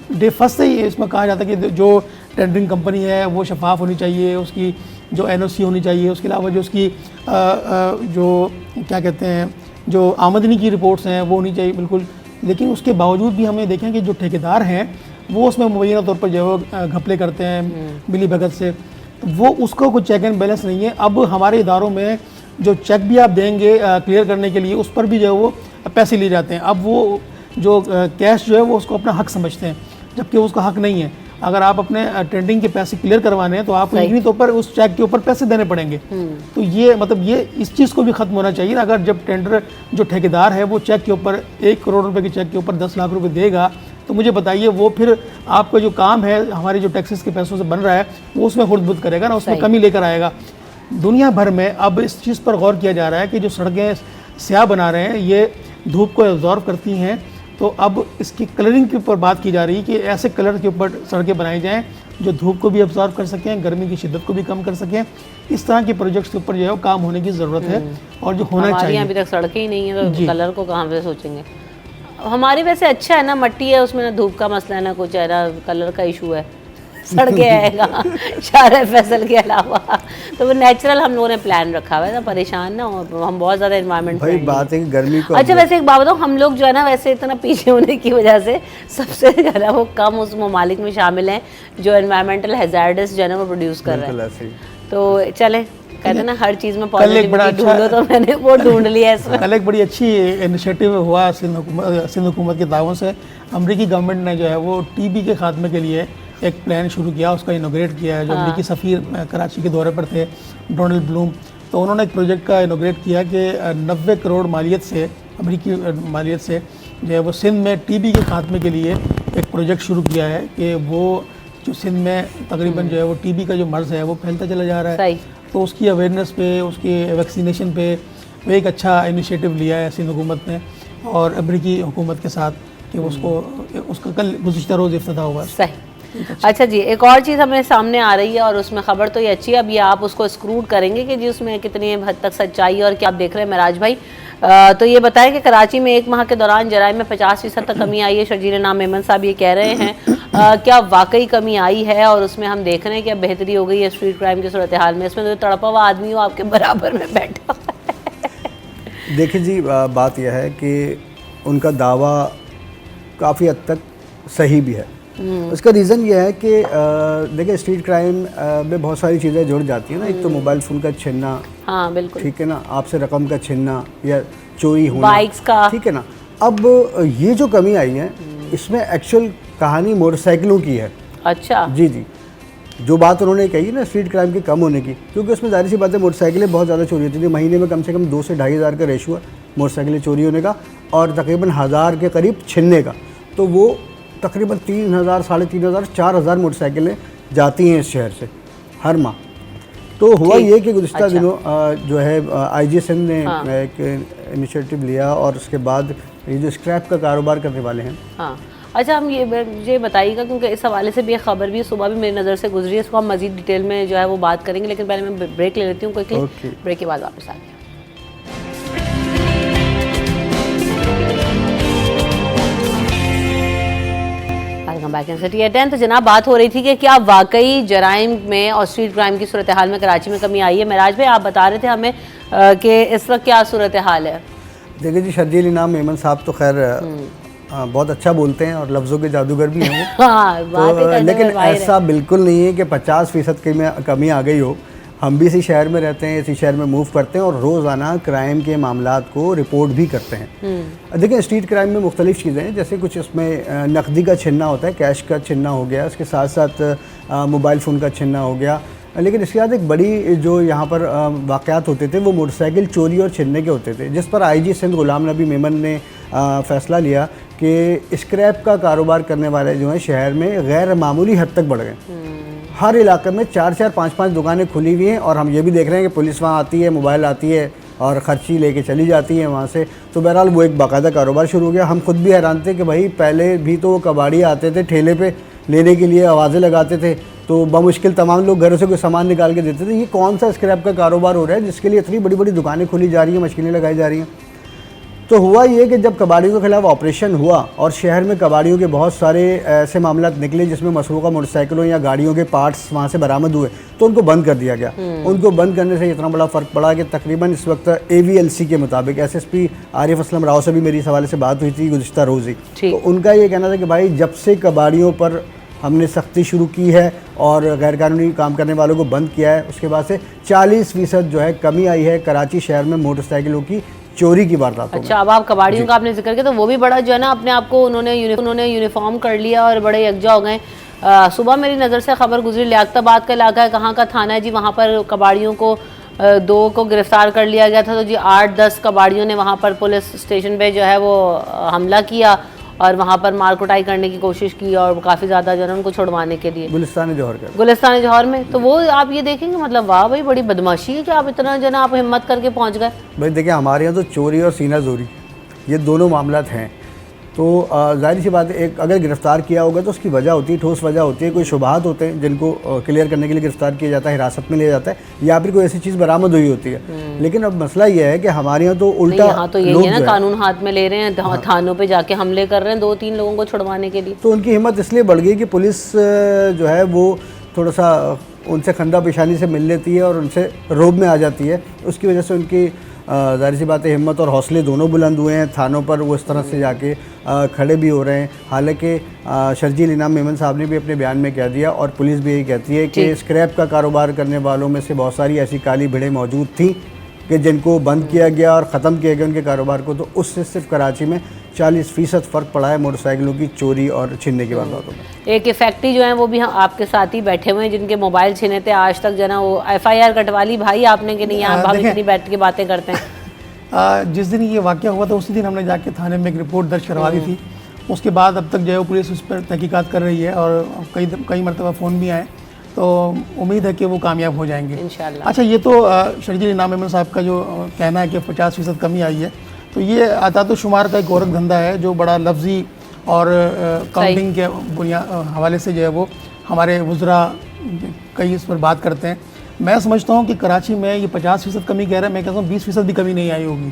ڈے فرسٹ سے ہی اس میں کہا جاتا ہے کہ جو ٹینڈرنگ کمپنی ہے وہ شفاف ہونی چاہیے، اس کی جو NOC ہونی چاہیے، اس کے علاوہ جو اس کی جو کیا کہتے ہیں جو آمدنی کی رپورٹس ہیں وہ ہونی چاہیے بالکل. لیکن اس کے باوجود بھی ہمیں دیکھیں کہ جو ٹھیکیدار ہیں وہ اس میں مبینہ طور پر جو ہے وہ گھپلے کرتے ہیں ملی بھگت سے، تو وہ اس کو کوئی چیک اینڈ بیلنس نہیں ہے۔ اب ہمارے اداروں میں جو چیک بھی آپ دیں گے کلیئر کرنے کے لیے، اس پر بھی جو ہے وہ پیسے لیے جاتے ہیں۔ اب وہ جو کیش جو ہے وہ اس کو اپنا حق سمجھتے ہیں، جبکہ اس کا حق نہیں ہے۔ اگر آپ اپنے ٹینڈنگ کے پیسے کلیئر کروانے ہیں تو آپ کو یقینی طور پر اس چیک کے اوپر پیسے دینے پڑیں گے۔ تو یہ مطلب یہ اس چیز کو بھی ختم ہونا چاہیے۔ اگر جب ٹینڈر جو ٹھیکیدار ہے وہ چیک کے اوپر 1 کروڑ روپے کے چیک کے اوپر 10 لاکھ روپے دے گا، تو مجھے بتائیے وہ پھر آپ کا جو کام ہے ہمارے جو ٹیکسز کے پیسوں سے بن رہا ہے وہ اس میں خرد بد کرے گا نا، اس میں کمی لے کر آئے گا۔ دنیا بھر میں اب اس چیز پر غور کیا جا رہا ہے کہ جو سڑکیں سیاہ بنا رہے ہیں یہ دھوپ کو ایبزارب کرتی ہیں، تو اب اس کی کلرنگ کے اوپر بات کی جا رہی ہے کہ ایسے کلر کے اوپر سڑکیں بنائی جائیں جو دھوپ کو بھی ایبزارب کر سکیں، گرمی کی شدت کو بھی کم کر سکیں۔ اس طرح کے پروجیکٹس کے اوپر جو ہے وہ کام ہونے کی ضرورت ہے اور جو ہونا ہمارے چاہیے۔ یہاں ابھی تک سڑکیں ہی نہیں ہیں تو کلر کو کہاں پہ سوچیں گے۔ ہماری ویسے اچھا ہے نا، مٹی ہے اس میں، نہ دھوپ کا مسئلہ ہے نہ کچھ ہے، نہ کلر کا ایشو ہے، سڑکیں آئے گا شارع فیصل کے علاوہ، تو وہ نیچرل ہم لوگوں نے پلان رکھا ہوا ہے نا، پریشان نہ ہو، ہم بہت زیادہ انوائرمنٹ بھائی بات ہے کہ گرمی کو اچھا ویسے ایک بات بتاؤ، ہم لوگ جو ہے نا ویسے اتنا پیچھے ہونے کی وجہ سے سب سے زیادہ وہ کم اس ممالک میں شامل ہیں جو انوائرمنٹل ہیزارڈس جو ہے نا وہ پروڈیوس کر رہے ہیں۔ تو چلیں کہتے ہیں نا ہر چیز میں پازیٹیوٹی ڈھونڈو، تو میں نے وہ ڈھونڈ لیا اس میں۔ کل ایک بڑی اچھی انیشیٹو ہوا سندھ حکومت کے تعاون سے، امریکی گورنمنٹ نے جو ہے وہ ٹی بی کے خاتمے کے لیے ایک پلان شروع کیا، اس کا انوگریٹ کیا ہے۔ جو امریکی سفیر کراچی کے دورے پر تھے ڈونلڈ بلوم، تو انہوں نے ایک پروجیکٹ کا انوگریٹ کیا کہ 90 کروڑ مالیت سے، امریکی مالیت سے جو ہے وہ سندھ میں ٹی بی کے خاتمے کے لیے ایک پروجیکٹ شروع کیا ہے کہ وہ جو سندھ میں تقریباً جو ہے وہ ٹی بی کا جو مرض ہے وہ پھیلتا چلا جا رہا ہے، تو اس کی اویئرنیس پہ، اس کی ویکسینیشن پہ وہ ایک اچھا انیشیٹو لیا ہے سندھ حکومت نے اور امریکی حکومت کے ساتھ، کہ اس کا کل گزشتہ روز افتتاح ہوا ہے۔ صحیح۔ اچھا جی، ایک اور چیز ہمیں سامنے آ رہی ہے اور اس میں خبر تو یہ اچھی ہے، اب یہ آپ اس کو اسکروٹ کریں گے کہ جی اس میں کتنی حد تک سچائی اور کیا آپ دیکھ رہے ہیں معراج بھائی، تو یہ بتائیں کہ کراچی میں 1 ماہ کے دوران جرائم میں 50% تک کمی آئی ہے۔ شرجیل نام میمن صاحب یہ کہہ رہے ہیں، کیا واقعی کمی آئی ہے؟ اور اس میں ہم دیکھ رہے ہیں کہ اب بہتری ہو گئی ہے اسٹریٹ کرائم کی صورتحال میں، اس میں تو تڑپا ہوا آدمی ہو آپ کے برابر میں بیٹھا۔ دیکھیں جی، بات یہ ہے کہ ان کا دعویٰ کافی حد تک صحیح بھی ہے۔ اس کا ریزن یہ ہے کہ دیکھیں اسٹریٹ کرائم میں بہت ساری چیزیں جڑ جاتی ہیں نا، ایک تو موبائل فون کا چھیننا، ہاں بالکل ٹھیک ہے نا، آپ سے رقم کا چھیننا یا چوری ہونا، بائکس کا، ٹھیک ہے نا۔ اب یہ جو کمی آئی ہے اس میں ایکچوئل کہانی موٹر سائیکلوں کی ہے۔ اچھا جی جی، جو بات انہوں نے کہی نا اسٹریٹ کرائم کے کم ہونے کی، کیونکہ اس میں ظاہر سی بات ہے موٹر سائیکلیں بہت زیادہ چوری ہوتی تھیں، مہینے میں کم سے کم 2 سے 2,500 کا ریشو ہے موٹر سائیکلیں چوری ہونے کا، اور تقریباً 1000 کے قریب چھننے کا، تو وہ تقریباً 3,000 3,500 4,000 موٹر سائیکلیں جاتی ہیں اس شہر سے ہر ماہ۔ تو ہوا یہ کہ گزشتہ دنوں جو ہے آئی جی سندھ نے ایک انیشیٹو لیا اور اس کے بعد یہ جو اسکریپ کا کاروبار کرنے والے ہیں۔ ہاں اچھا، ہم یہ مجھے بتائیے گا کیونکہ اس حوالے سے بھی ایک خبر بھی صبح بھی میری نظر سے گزری ہے، اس کو ہم مزید ڈیٹیل میں جو ہے وہ بات کریں گے، لیکن پہلے میں بریک لے لیتی ہوں کوئکلی، بریک کے بعد واپس آتے ہیں۔ تو جناب بات ہو رہی تھی کہ کیا واقعی جرائم میں اور اسٹریٹ کرائم کی صورتحال میں کراچی میں کمی آئی ہے؟ معراج بھائی آپ بتا رہے تھے ہمیں کہ اس وقت کیا صورتحال ہے؟ دیکھیں جی، شرجیل انعام میمن صاحب تو خیر بہت اچھا بولتے ہیں اور لفظوں کے جادوگر بھی ہیں وہ، لیکن ایسا بالکل نہیں ہے کہ 50% کی میں کمی آ گئی ہو۔ ہم بھی اسی شہر میں رہتے ہیں، اسی شہر میں موو کرتے ہیں اور روزانہ کرائم کے معاملات کو رپورٹ بھی کرتے ہیں۔ دیکھیں اسٹریٹ کرائم میں مختلف چیزیں ہیں، جیسے کچھ اس میں نقدی کا چھننا ہوتا ہے، کیش کا چھننا ہو گیا، اس کے ساتھ ساتھ موبائل فون کا چھننا ہو گیا، لیکن اس کے بعد ایک بڑی جو یہاں پر واقعات ہوتے تھے وہ موٹر سائیکل چوری اور چھننے کے ہوتے تھے، جس پر آئی جی سندھ غلام نبی میمن نے فیصلہ لیا کہ اسکریپ کا کاروبار کرنے والے جو ہیں شہر میں غیر معمولی حد تک بڑھ گئے۔ ہر علاقے میں 4-4 5-5 دکانیں کھلی ہوئی ہیں، اور ہم یہ بھی دیکھ رہے ہیں کہ پولیس وہاں آتی ہے، موبائل آتی ہے اور خرچی لے کے چلی جاتی ہے وہاں سے، تو بہرحال وہ ایک باقاعدہ کاروبار شروع ہو گیا۔ ہم خود بھی حیران تھے کہ بھائی پہلے بھی تو وہ کباڑی آتے تھے ٹھیلے پہ لینے کے لیے، آوازیں لگاتے تھے تو بمشکل تمام لوگ گھروں سے کوئی سامان نکال کے دیتے تھے، یہ کون سا اسکریپ کا کاروبار ہو رہا ہے جس کے لیے اتنی بڑی بڑی دکانیں کھولی جا رہی ہیں، مشینیں لگائی جا رہی ہیں۔ تو ہوا یہ کہ جب کباڑیوں کے خلاف آپریشن ہوا اور شہر میں کباڑیوں کے بہت سارے ایسے معاملات نکلے جس میں مسروقہ موٹر سائیکلوں یا گاڑیوں کے پارٹس وہاں سے برآمد ہوئے تو ان کو بند کر دیا گیا. ان کو بند کرنے سے اتنا بڑا فرق پڑا کہ تقریباً اس وقت AVLC کے مطابق SSP عارف اسلم راؤ سے بھی میری اس حوالے سے بات ہوئی تھی گزشتہ روز ہی. تو ان کا یہ کہنا تھا کہ بھائی جب سے کباڑیوں پر ہم نے سختی شروع کی ہے اور غیر قانونی کام کرنے والوں کو بند کیا ہے اس کے بعد سے 40% جو ہے کمی آئی ہے کراچی شہر میں موٹر سائیکلوں کی چوری کی وارداتوں میں. اچھا اب آپ کباڑیوں کا آپ نے ذکر کیا تو وہ بھی بڑا جو ہے نا اپنے آپ کو انہوں نے یونیفارم کر لیا اور بڑے یکجا ہو گئے. صبح میری نظر سے خبر گزری لیاقت آباد کا علاقہ ہے, کہاں کا تھانہ ہے جی, وہاں پر کباڑیوں کو 2 کو گرفتار کر لیا گیا تھا. تو جی 8-10 کباڑیوں نے وہاں پر پولیس اسٹیشن پہ جو ہے وہ حملہ کیا اور وہاں پر مار کٹائی کرنے کی کوشش کی اور کافی زیادہ جو ہے ان کو چھڑوانے کے لیے گلستان جوہر میں. تو وہ آپ یہ دیکھیں گے مطلب واہ بھائی بڑی بدماشی ہے کہ آپ اتنا جو ہے نا آپ ہمت کر کے پہنچ گئے. بھائی دیکھیں ہمارے یہاں تو چوری اور سینہ زوری یہ دونوں معاملات ہیں. تو ظاہر سی بات ہے ایک اگر گرفتار کیا ہوگا تو اس کی وجہ ہوتی ہے, ٹھوس وجہ ہوتی ہے, کوئی شبہات ہوتے ہیں جن کو کلیئر کرنے کے لیے گرفتار کیا جاتا ہے, حراست میں لیا جاتا ہے یا پھر کوئی ایسی چیز برآمد ہوئی ہوتی ہے. لیکن اب مسئلہ یہ ہے کہ ہمارے یہاں تو الٹا یہاں تو یہی ہے نا قانون ہاتھ میں لے رہے ہیں, تھانوں پہ جا کے حملے کر رہے ہیں 2-3 لوگوں کو چھڑوانے کے لیے. تو ان کی ہمت اس لیے بڑھ گئی کہ پولیس جو ہے وہ تھوڑا سا ان سے خندہ پیشانی سے مل لیتی ہے اور ان سے روب میں آ جاتی ہے. اس کی وجہ سے ان کی ظاہر سی بات ہے ہمت اور حوصلے دونوں بلند ہوئے ہیں. تھانوں پر وہ اس طرح سے جا کے کھڑے بھی ہو رہے ہیں. حالانکہ شرجیل انعام میمن صاحب نے بھی اپنے بیان میں کہہ دیا اور پولیس بھی یہی کہتی ہے کہ اسکریپ کا کاروبار کرنے والوں میں سے بہت ساری ایسی کالی بھیڑیں موجود تھیں کہ جن کو بند کیا گیا اور ختم کیا گیا ان کے کاروبار کو. تو اس سے صرف کراچی میں 40% فرق پڑا ہے موٹر سائیکلوں کی چوری اور چھیننے کی وارداتوں میں. ایک فیکٹری جو ہیں وہ بھی آپ کے ساتھ ہی بیٹھے ہوئے ہیں جن کے موبائل چھینے تھے, آج تک جو ہے نا وہ FIR کٹوا لی بھائی آپ نے کہ نہیں آپ بھائی اتنی بیٹھ کے باتیں کرتے ہیں. جس دن یہ واقعہ ہوا تھا اسی دن ہم نے جا کے تھانے میں ایک رپورٹ درج کروا دی تھی. اس کے بعد اب تک جو ہے وہ پولیس اس پر تحقیقات کر رہی ہے اور کئی مرتبہ فون بھی آئے, تو امید ہے کہ وہ کامیاب ہو جائیں گے انشاءاللہ. اچھا یہ تو شرجیل انعام میمن صاحب کا جو کہنا ہے کہ 50% کمی آئی ہے, تو یہ اعداد و شمار کا ایک گورکھ دھندا ہے جو بڑا لفظی اور کاؤنٹنگ کے حوالے سے جو ہے وہ ہمارے وزراء کئی اس پر بات کرتے ہیں. میں سمجھتا ہوں کہ کراچی میں یہ 50% کمی کہہ رہے ہیں, میں کہتا ہوں 20% بھی کمی نہیں آئی ہوگی.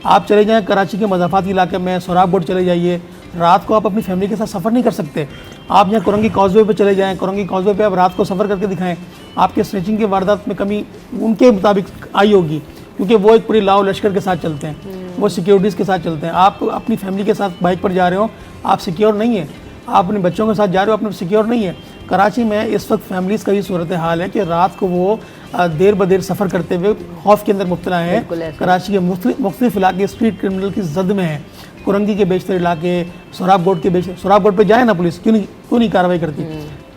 آپ چلے جائیں کراچی کے مضافاتی علاقے میں سوراب گوٹ چلے جائیے, رات کو آپ اپنی فیملی کے ساتھ سفر نہیں کر سکتے. آپ یہاں کرنگی کازوے پہ چلے جائیں, کرنگی کازوے پہ آپ رات کو سفر کر کے دکھائیں, آپ کے سنیچنگ کے واردات میں کمی ان کے مطابق آئی ہوگی کیونکہ وہ ایک پوری لاؤ لشکر کے ساتھ چلتے ہیں, وہ سیکیورٹیز کے ساتھ چلتے ہیں. آپ اپنی فیملی کے ساتھ بائک پر جا رہے ہو, آپ سیکیور نہیں ہیں. آپ اپنے بچوں کے ساتھ جا رہے ہو, آپ سیکیور نہیں ہے. کراچی میں اس وقت فیملیز کا یہ صورتحال ہے کہ رات کو وہ دیر بدیر سفر کرتے ہوئے خوف کے اندر مبتلا ہیں. کراچی کے مختلف علاقے اسٹریٹ کرمنل کی زد میں ہیں. کرنگی کے بیشتر علاقے, سوراب گوٹ کے بیشتر, سوراب گوٹ پہ جائیں نا پولیس کیوں نہیں کارروائی کرتی؟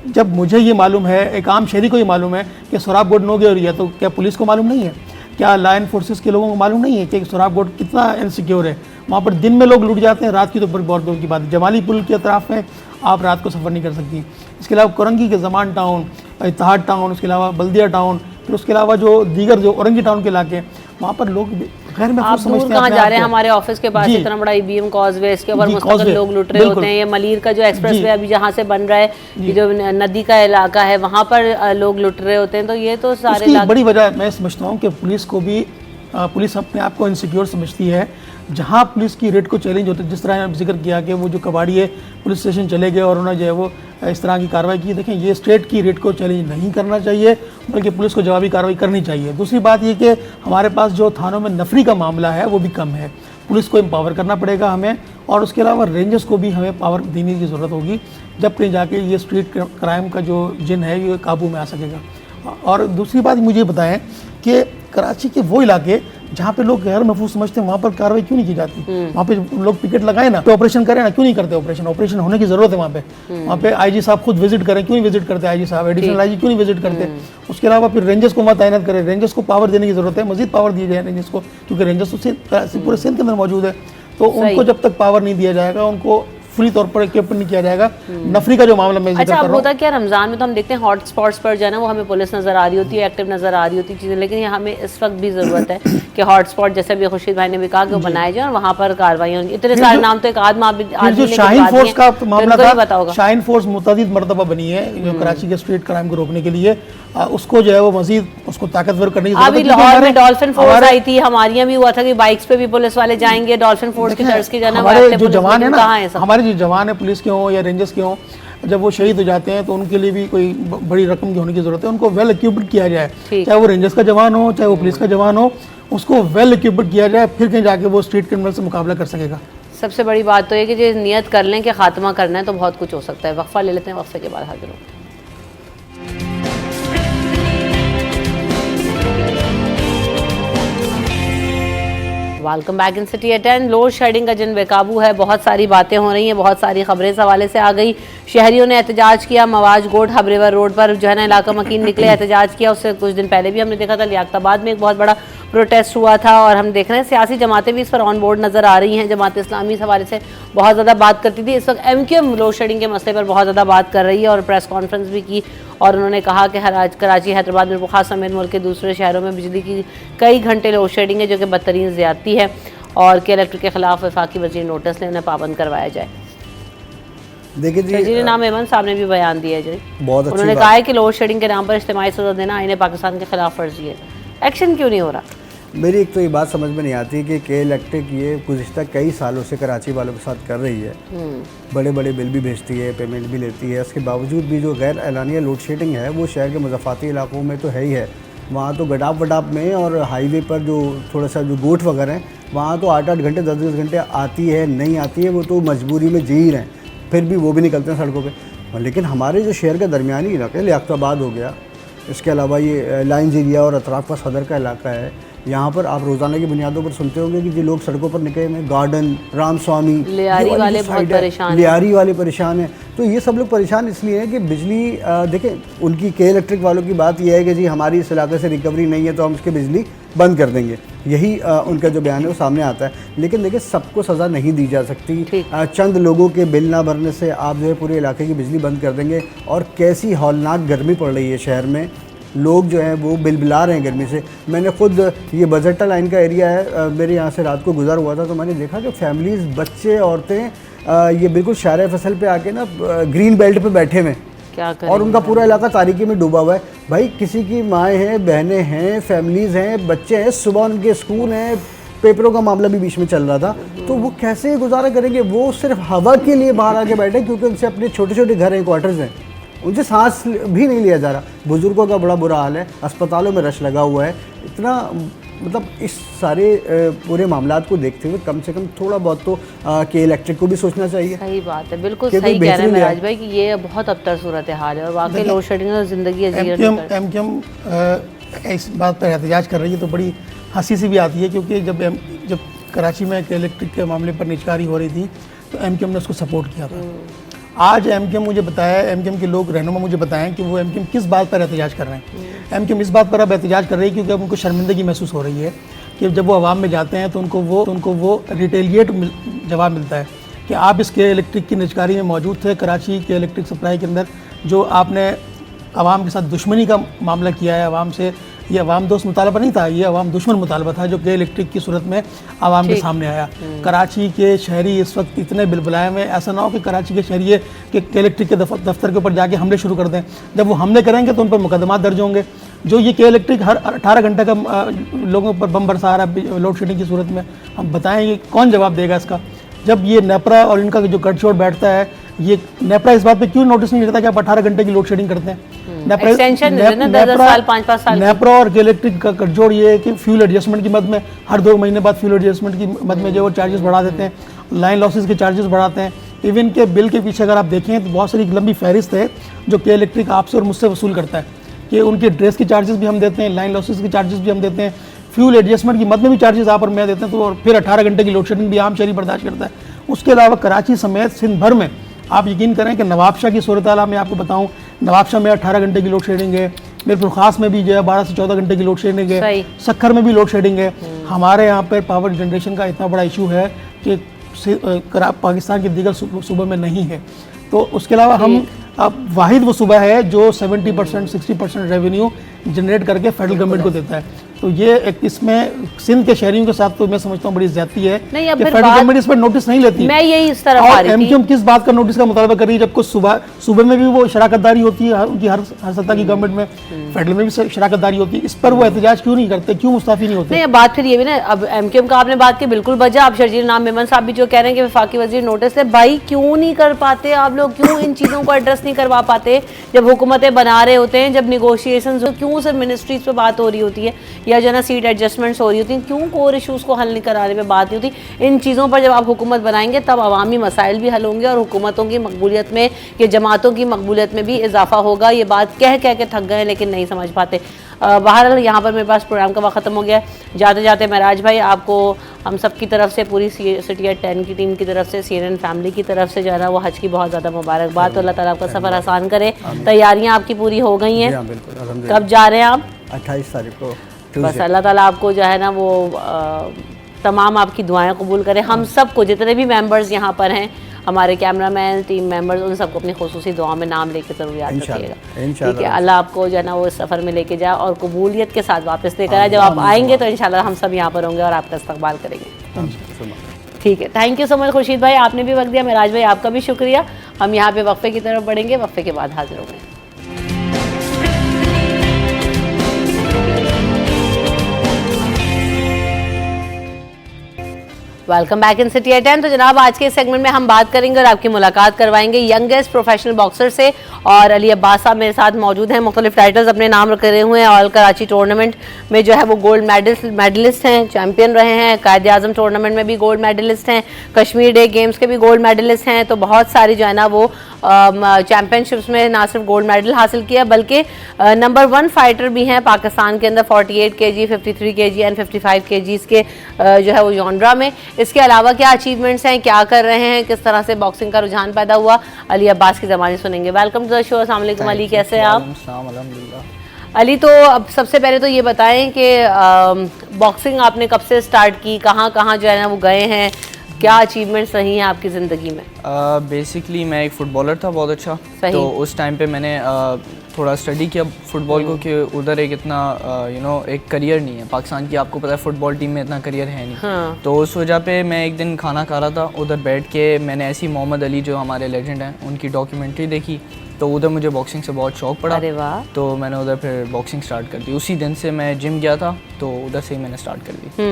جب مجھے یہ معلوم ہے, ایک عام شہری کو یہ معلوم ہے کہ سوراب گوٹ نو گے ہو رہی ہے, تو کیا پولیس کو معلوم نہیں ہے؟ کیا لائن فورسز کے لوگوں کو معلوم نہیں ہے کہ سوراب گوٹ کتنا انسیکیور ہے؟ وہاں پر دن میں لوگ لوٹ جاتے ہیں, رات کی تو بہت دور کی بات ہے. جمالی پل کے اطراف میں آپ رات کو سفر نہیں کر سکتی. اس کے علاوہ کرنگی کے زمان ٹاؤن, اتحاد ٹاؤن, اس کے علاوہ بلدیہ ٹاؤن, پھر اس کے علاوہ جو دیگر جو اورنگی ٹاؤن کے علاقے, وہاں پر لوگ غیر محفوظ سمجھتے ہیں. کہاں جا رہے ہیں؟ ہمارے آفس کے پاس اتنا بڑا EBM کازوے, اس کے اوپر مستقل لوگ لٹ رہے ہوتے ہیں. یہ ملیر کا جو ایکسپریس وے ابھی جہاں سے بن رہا ہے, یہ جو ندی کا علاقہ ہے وہاں پر لوگ لٹ رہے ہوتے ہیں. تو یہ تو سارے بڑی وجہ میں سمجھتا ہوں کہ پولیس کو بھی, پولیس اپنے آپ کو انسیکیور سمجھتی ہے. جہاں پولیس کی ریٹ کو چیلنج ہوتا ہے, جس طرح ذکر کیا کہ وہ جو کباڑی ہے پولیس اسٹیشن چلے گئے اور انہوں نے جو ہے وہ اس طرح کی کارروائی کی. دیکھیں یہ اسٹیٹ کی ریٹ کو چیلنج نہیں کرنا چاہیے بلکہ پولیس کو جوابی کارروائی کرنی چاہیے. دوسری بات یہ کہ ہمارے پاس جو تھانوں میں نفری کا معاملہ ہے وہ بھی کم ہے. پولیس کو امپاور کرنا پڑے گا ہمیں, اور اس کے علاوہ رینجز کو بھی ہمیں پاور دینے کی ضرورت ہوگی, جب کہیں جا کے یہ اسٹریٹ کرائم کا جو جن ہے یہ قابو میں آ سکے گا. اور دوسری بات مجھے بتائیں کہ کراچی کے وہ علاقے جہاں پہ لوگ غیر محفوظ سمجھتے ہیں وہاں پر کارروائی کیوں نہیں کی جاتی؟ وہاں پہ لوگ پکٹ لگائیں نا, تو آپریشن کریں نا, کیوں نہیں کرتے آپریشن ہونے کی ضرورت ہے وہاں پہ IG صاحب خود وزٹ کریں, کیوں نہیں وزٹ کرتے IG صاحب, ایڈیشنل IG کیوں نہیں وزٹ کرتے؟ اس کے علاوہ پھر رینجز کو تعینات کریں, رینجز کو پاور دینے کی ضرورت ہے, مزید پاور دی جائے رینجز کو, کیونکہ رینجز تو پورے سندھ کے اندر موجود ہے. تو ان کو جب تک پاور نہیں دیا جائے گا, ان کو فلی طور پر اکوپ نہیں کیا جائے گا. نفری کا جو معاملہ میں ذکر کر اچھا، رہا اب ہوں, ہوتا کیا رمضان میں تو ہم دیکھتے ہیں ہاٹ اسپاٹس پر جو ہے نا وہ ہمیں پولیس نظر آ رہی ہوتی ہے، ایکٹیو نظر آ رہی ہوتی چیزیں، لیکن یہ ہمیں اس وقت بھی ضرورت ہے کہ ہاٹ اسپاٹ جیسے بھی خورشید بھائی نے بھی کہا کہ وہ بنائے جائیں اور وہاں پر کارروائیاں ہوں. اتنے سارے نام تو ایک جو شاہین فورس کا معاملہ تھا, شاہین فورس متعدد مرتبہ بنی ہے جو کراچی کے اسٹریٹ کرائم کو روکنے کے لیے, اس کو جو ہے وہ مزید اس کو طاقتور کرنے کی ضرورت ہے. ابھی لاہور میں ڈولفن فورس آئی تھی, ہمارے یہاں بھی ہوا تھا کہ بائکس پہ بھی پولیس والے جائیں گے ڈولفن فورس کی طرز کی جانا. ہمارے جو جوان ہیں نا, ہمارے جو جوان ہیں پولیس کے ہوں یا رینجرز کے ہوں, جب وہ شہید ہو جاتے ہیں تو ان کے لیے بھی کوئی بڑی رقم کی ہونے کی ضرورت ہے. ان کو ویل ایکوپڈ کیا جائے, چاہے وہ رینجرز کا جوان ہو چاہے وہ پولیس کا جوان ہو, اس کو ویل ایکوپڈ کیا جائے, پھر کہیں جا کے وہ اسٹریٹ کرمنل سے مقابلہ کر سکے گا. سب سے بڑی بات تو یہ کہ جو نیت کر لیں کہ خاتمہ کرنا ہے تو بہت کچھ ہو سکتا ہے. وقفہ لے لیتے ہیں, وقفے کے بعد حاضر ہوں. Welcome back in city at 10. Load shedding کا جن بے قابو ہے, بہت ساری باتیں ہو رہی ہیں, بہت ساری خبریں اس حوالے سے آ گئی. شہریوں نے احتجاج کیا, مواج گوٹ ہب ریور روڈ پر جو ہے نا علاقہ مکین نکلے, احتجاج کیا. اس سے کچھ دن پہلے بھی ہم نے دیکھا تھا لیاقت آباد میں ایک بہت بڑا پروٹیسٹ ہوا تھا, اور ہم دیکھ رہے ہیں سیاسی جماعتیں بھی اس پر آن بورڈ نظر آ رہی ہیں. جماعت اسلامی اس حوالے سے بہت زیادہ بات کرتی تھی, اس وقت M Q M load shedding کے مسئلے پر بہت زیادہ بات کر رہی ہے اور پریس کانفرنس بھی کی, اور انہوں نے کہا کہ کراچی, حیدرآباد, میرپورخاص سمیت ملک کے دوسرے شہروں میں بجلی کی کئی گھنٹے لوڈ شیڈنگ ہے جو کہ بدترین زیادتی ہے, اور کہ الیکٹرک کے خلاف وفاقی وزیر نوٹس نے انہیں پابند کروایا جائے. دیکھیں جی, وزیر نام ایمن صاحب نے بھی بیان دیا ہے جی, بہت اچھی انہوں نے کہا ہے کہ لوڈ شیڈنگ کے نام پر اجتماعی سزا دینا آئین پاکستان کے خلاف ورزی ہے. ایکشن کیوں نہیں ہو رہا؟ میری ایک تو یہ بات سمجھ میں نہیں آتی کہ کے الیکٹرک یہ گزشتہ کئی سالوں سے کراچی والوں کے ساتھ کر رہی ہے, بڑے بڑے بل بھی بھیجتی ہے, پیمنٹ بھی لیتی ہے, اس کے باوجود بھی جو غیر اعلانیہ لوڈ شیڈنگ ہے وہ شہر کے مضافاتی علاقوں میں تو ہے ہی ہے. وہاں تو گڈاپ وڈاپ میں اور ہائی وے پر جو تھوڑا سا جو گوٹ وغیرہ ہیں وہاں تو 8-8 گھنٹے 10-10 گھنٹے آتی ہے, نہیں آتی ہے, وہ تو مجبوری میں جی ہی رہے ہیں, پھر بھی وہ بھی نکلتے ہیں سڑکوں پہ. لیکن ہمارے جو شہر کا درمیانی علاقہ ہے, لیاقت آباد ہو گیا, اس کے علاوہ یہ لائنز ایریا اور اطراف کا صدر کا علاقہ ہے, یہاں پر آپ روزانہ کی بنیادوں پر سنتے ہوں گے کہ جو لوگ سڑکوں پر نکلے ہیں, گارڈن, رام سوامی, لیاری والے بہت پریشان ہیں, لیاری والے پریشان ہیں. تو یہ سب لوگ پریشان اس لیے ہیں کہ بجلی, دیکھیں ان کی کے الیکٹرک والوں کی بات یہ ہے کہ جی ہماری اس علاقے سے ریکوری نہیں ہے تو ہم اس کی بجلی بند کر دیں گے, یہی ان کا جو بیان ہے وہ سامنے آتا ہے. لیکن دیکھیں سب کو سزا نہیں دی جا سکتی, چند لوگوں کے بل نہ بھرنے سے آپ جو ہے پورے علاقے کی بجلی بند کر دیں گے. اور کیسی ہولناک گرمی پڑ رہی ہے شہر میں, لوگ جو ہیں وہ بل بلا رہے ہیں گرمی سے. میں نے خود, یہ بزرٹا لائن کا ایریا ہے, میرے یہاں سے رات کو گزر ہوا تھا تو میں نے دیکھا کہ فیملیز, بچے, عورتیں یہ بالکل شارع فصل پہ آ کے نا گرین بیلٹ پہ بیٹھے ہوئے, اور ان کا پورا علاقہ تاریکی میں ڈوبا ہوا ہے. بھائی کسی کی مائیں ہیں, بہنیں ہیں, فیملیز ہیں, بچے ہیں, صبح ان کے اسکول ہیں, پیپروں کا معاملہ بھی بیچ میں چل رہا تھا, تو وہ کیسے گزارا کریں گے؟ وہ صرف ہوا کے لیے باہر آ کے بیٹھے کیونکہ ان سے اپنے چھوٹے چھوٹے گھر ہیں, کوارٹرز ہیں, ان سے سانس بھی نہیں لیا جا رہا. بزرگوں کا بڑا برا حال ہے, اسپتالوں میں رش لگا ہوا ہے. اتنا مطلب اس سارے پورے معاملات کو دیکھتے ہوئے کم سے کم تھوڑا بہت تو کے الیکٹرک کو بھی سوچنا چاہیے. صحیح بات ہے, بالکل صحیح کہہ رہے ہیں مراج بھائی کہ یہ بہت ابتر صورتحال ہے, اور واقعی لوڈ شیڈنگ اور زندگی عجیب ہے. ایم کیو ایم اس بات پر احتجاج کر رہی ہے تو بڑی ہنسی سی بھی آتی ہے, کیونکہ جب کراچی میں کے الیکٹرک کے معاملے پر نچکاری ہو رہی تھی تو ایم کیو ایم نے اس کو سپورٹ کیا تھا. آج ایم کیو ایم مجھے بتایا, ایم کیو ایم کے لوگ رہنما مجھے بتائیں کہ وہ ایم کیو ایم کس بات پر احتجاج کر رہے ہیں. ایم کیو ایم اس بات پر اب احتجاج کر رہی ہے کیونکہ اب ان کو شرمندگی محسوس ہو رہی ہے کہ جب وہ عوام میں جاتے ہیں تو ان کو وہ ریٹیلیٹ جواب ملتا ہے کہ آپ اس کے الیکٹرک کی نجکاری میں موجود تھے. کراچی کے الیکٹرک سپلائی کے اندر جو آپ نے عوام کے ساتھ دشمنی کا معاملہ کیا ہے عوام سے, یہ عوام دوست مطالبہ نہیں تھا, یہ عوام دشمن مطالبہ تھا جو کہ الیکٹرک کی صورت میں عوام کے سامنے آیا. کراچی کے شہری اس وقت اتنے بلبلائے ہوئے, ایسا نہ ہو کہ کراچی کے شہری کہ الیکٹرک کے دفتر کے اوپر جا کے حملے شروع کر دیں. جب وہ حملے کریں گے تو ان پر مقدمات درج ہوں گے. جو یہ کہ الیکٹرک ہر 18 گھنٹے کا لوگوں پر بم برسا رہا ہے لوڈ شیڈنگ کی صورت میں, ہم بتائیں یہ کون جواب دے گا اس کا؟ جب یہ نیپرا اور ان کا جو گٹھ جوڑ بیٹھتا ہے, یہ نیپرا اس بات پہ کیوں نوٹس نہیں لیتا کہ آپ 18 گھنٹے کی لوڈ شیڈنگ کرتے ہیں؟ نیپرا اور کے الیکٹرک کا گٹھ جوڑ یہ ہے کہ فیول ایڈجسٹمنٹ کی مد میں ہر 2 مہینے بعد فیول ایڈجسٹمنٹ کی مد میں جو وہ چارجز بڑھا دیتے ہیں, لائن لاسز کے چارجز بڑھاتے ہیں. ایون کے بل کے پیچھے اگر آپ دیکھیں تو بہت ساری لمبی فہرست ہے جو کے الیکٹرک آپ سے اور مجھ سے وصول کرتا ہے کہ ان کے ڈریس کی چارجز بھی ہم دیتے ہیں, لائن لاسز کے چارجز بھی ہم دیتے ہیں, فیول ایڈجسٹمنٹ کی مد میں بھی چارجز آپ اور میں دیتے ہیں. تو اور پھر 18 گھنٹے کی لوڈ شیڈنگ بھی عام شہری برداشت کرتا ہے. اس کے علاوہ کراچی سمیت سندھ بھر میں آپ یقین کریں کہ نوابشاہ کی صورتحال میں آپ کو بتاؤں, نوابشاہ میں 18 گھنٹے کی لوڈ شیڈنگ ہے, میرپور خاص میں بھی جو ہے 12 سے 14 گھنٹے کی لوڈ شیڈنگ ہے, سکھر میں بھی لوڈ شیڈنگ ہے. ہمارے یہاں پر پاور جنریشن کا اتنا بڑا ایشو ہے کہ پاکستان کے دیگر صوبوں میں نہیں ہے. تو اس کے علاوہ ہم اب واحد وہ صوبہ ہے جو 70% 60% ریونیو جنریٹ کر کے فیڈرل گورنمنٹ کو دیتا ہے. تو یہ ایک اس میں سندھ کے شہریوں کے ساتھ تو میں سمجھتا ہوں بڑی زیادتی ہے کہ فیڈرل گورنمنٹ اس پر نوٹس نہیں لیتی. میں یہی اس طرف اور ایم کیو ایم کس بات کا نوٹس کا مطالبہ کر رہی ہے جب کچھ صوبے میں بھی وہ شراکت داری ہوتی ہے ان کی ہر سطح کی گورنمنٹ میں, فیڈرل میں بھی شراکت داری ہوتی ہے, اس پر وہ احتجاج کیوں نہیں کرتے, کیوں مستعفی نہیں ہوتے؟ نہیں بات پھر یہ بھی نا, اب ایم کیو ایم کا آپ نے بات کی بالکل بجا. اب شرجیل نام میمن صاحب بھی جو کہہ رہے ہیں کہ وفاقی وزیر نوٹس لے, بھائی کیوں نہیں کر پاتے آپ لوگ, کیوں ان چیزوں کو ایڈریس نہیں کروا پاتے جب حکومتیں بنا رہے ہوتے ہیں, جب نیگوشیشنز کیوں صرف منسٹریز پہ بات ہو رہی ہوتی ہے یا جو ہے نا سیٹ ایڈجسٹمنٹس ہو رہی ہوتی ہیں, کیوں کور ایشوز کو حل نہیں کرانے پہ بات نہیں ہوتی. ان چیزوں پر جب آپ حکومت بنائیں گے تب عوامی مسائل بھی حل ہوں گے اور حکومتوں کی مقبولیت میں یا جماعتوں کی مقبولیت میں بھی اضافہ ہوگا. یہ بات کہہ کے تھک گئے لیکن نہیں سمجھ پاتے. بہرحال یہاں پر میرے پاس پروگرام کا وقت ختم ہو گیا ہے. جاتے جاتے معراج بھائی آپ کو ہم سب کی طرف سے, پوری سٹی ایٹ 10 کی ٹیم کی طرف سے, CNN فیملی کی طرف سے جو ہے نا وہ حج کی بہت زیادہ مبارکباد. تو اللہ تعالیٰ آپ کا سفر آسان کرے. تیاریاں آپ کی پوری ہو گئی ہیں, کب جا رہے ہیں آپ؟ 28 تاریخ کو. بس اللہ تعالیٰ آپ کو جو ہے نا وہ تمام آپ کی دعائیں قبول کرے. ہم سب کو جتنے بھی ممبرز یہاں پر ہیں, ہمارے کیمرہ مین, ٹیم ممبرز, ان سب کو اپنی خصوصی دعا میں نام لے کے ضرور یاد رکھیے گا. ٹھیک ہے, اللہ آپ کو جو ہے نا وہ اس سفر میں لے کے جائے اور قبولیت کے ساتھ واپس لے کر آئے. جب آپ آئیں گے تو انشاءاللہ ہم سب یہاں پر ہوں گے اور آپ کا استقبال کریں گے. ٹھیک ہے, تھینک یو سو مچ خورشید بھائی, آپ نے بھی وقت دیا. معراج بھائی آپ کا بھی شکریہ. ہم یہاں پہ وقفے کی طرف بڑھیں گے, وقفے کے بعد حاضر ہوں گے. Welcome back in city at 10. تو جناب آج کے اس سیگمنٹ میں ہم بات کریں گے اور آپ کی ملاقات کروائیں گے ینگسٹ پروفیشنل باکسر سے. اور علی عباس صاحب میرے ساتھ موجود ہیں, مختلف ٹائٹلز اپنے نام کرے ہوئے ہیں. آل کراچی ٹورنامنٹ میں جو ہے وہ گولڈ میڈلسٹ ہیں, چیمپئن رہے ہیں. قائد اعظم ٹورنامنٹ میں بھی گولڈ میڈلسٹ ہیں. کشمیر ڈے گیمز کے بھی گولڈ میڈلسٹ ہیں. تو بہت ساری جو ہے نا وہ چیمپئن شپس میں نہ صرف گولڈ میڈل حاصل کیا بلکہ نمبر 1 فائٹر بھی ہیں پاکستان کے اندر 48 kg 53 kg اینڈ 55 kgs کے جو ہے وہ جانرا میں. اس کے علاوہ کیا اچیومنٹس ہیں, کیا کر رہے ہیں, کس طرح سے باکسنگ کا رجحان پیدا ہوا, علی عباس کی زبانی سنیں گے. ویلکم ٹو دا شو. السلام علیکم علی, کیسے ہیں آپ؟ الحمدللہ. علی تو اب سب سے پہلے تو یہ بتائیں کہ باکسنگ آپ نے کب سے سٹارٹ کی, کہاں کہاں جو ہے نا وہ گئے ہیں, کیا اچیومنٹس رہی ہیں آپ کی زندگی میں؟ بیسکلی میں ایک فٹ بالر تھا بہت اچھا. تو اس ٹائم پہ میں نے تھوڑا اسٹڈی کیا فٹ بال کو کہ ادھر ایک اتنا ایک کریئر نہیں ہے پاکستان کی, آپ کو پتہ ہے فٹ بال ٹیم میں اتنا کریئر ہے نہیں. تو اس وجہ پہ میں ایک دن کھانا کھا رہا تھا, ادھر بیٹھ کے میں نے ایسی محمد علی جو ہمارے لیجنڈ ہیں ان کی ڈاکیومنٹری دیکھی. تو ادھر مجھے باکسنگ سے بہت شوق پڑا. تو میں نے ادھر پھر باکسنگ سٹارٹ کر دی. اسی دن سے میں جم گیا تھا تو ادھر سے ہی میں نے سٹارٹ کر دی.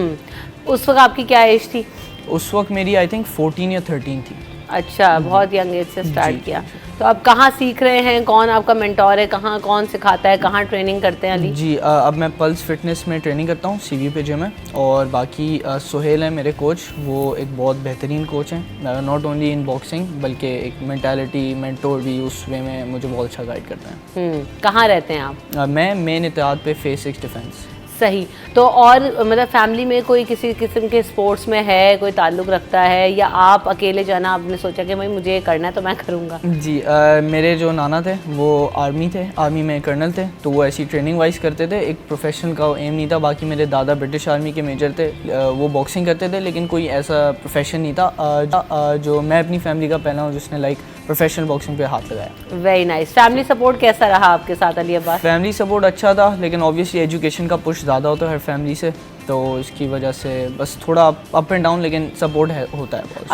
اس وقت آپ کی کیا ایج تھی؟ اس وقت میری آئی تھنک 14 یا 13 تھی. اچھا, بہت ینگ ایج سے سٹارٹ کیا. تو اب کہاں سیکھ رہے ہیں, کون آپ کا مینٹور ہے, کہاں کون سکھاتا ہے, کہاں ٹریننگ کرتے ہیں علی؟ جی اب میں پلس فٹنس میں ٹریننگ کرتا ہوں, سی وی پہ جم ہے. اور باقی سہیل ہیں میرے کوچ, وہ ایک بہت بہترین کوچ ہیں, ناٹ اونلی ان باکسنگ بلکہ ایک مینٹیلٹی مینٹور بھی اس وے میں مجھے بہت اچھا گائیڈ کرتے ہیں. کہاں رہتے ہیں آپ؟ میں مین اتحاد پہ فیس 6 ڈیفینس. صحیح. تو اور مطلب فیملی میں کوئی کسی قسم کے اسپورٹس میں ہے, کوئی تعلق رکھتا ہے, یا آپ اکیلے جانا آپ نے سوچا کہ بھائی مجھے یہ کرنا ہے تو میں کروں گا؟ جی میرے جو نانا تھے وہ آرمی تھے, آرمی میں کرنل تھے, تو وہ ایسی ٹریننگ وائز کرتے تھے. ایک پروفیشنل کا ایم نہیں تھا. باقی میرے دادا برٹش آرمی کے میجر تھے, وہ باکسنگ کرتے تھے لیکن کوئی ایسا پروفیشن نہیں تھا. جو میں اپنی فیملی کا پہلا ہوں جس نے پروفیشنل باکسنگ پہ ہاتھ لگایا. Very nice. فیملی سپورٹ کیسا رہا آپ کے ساتھ علی عباس؟ فیملی سپورٹ اچھا تھا لیکن اوبیسلی ایجوکیشن کا پش زیادہ ہوتا ہے ہر فیملی سے, تو اس کی وجہ سے بس تھوڑا اپ اینڈ ڈاؤن, لیکن سپورٹ ہوتا ہے بہت.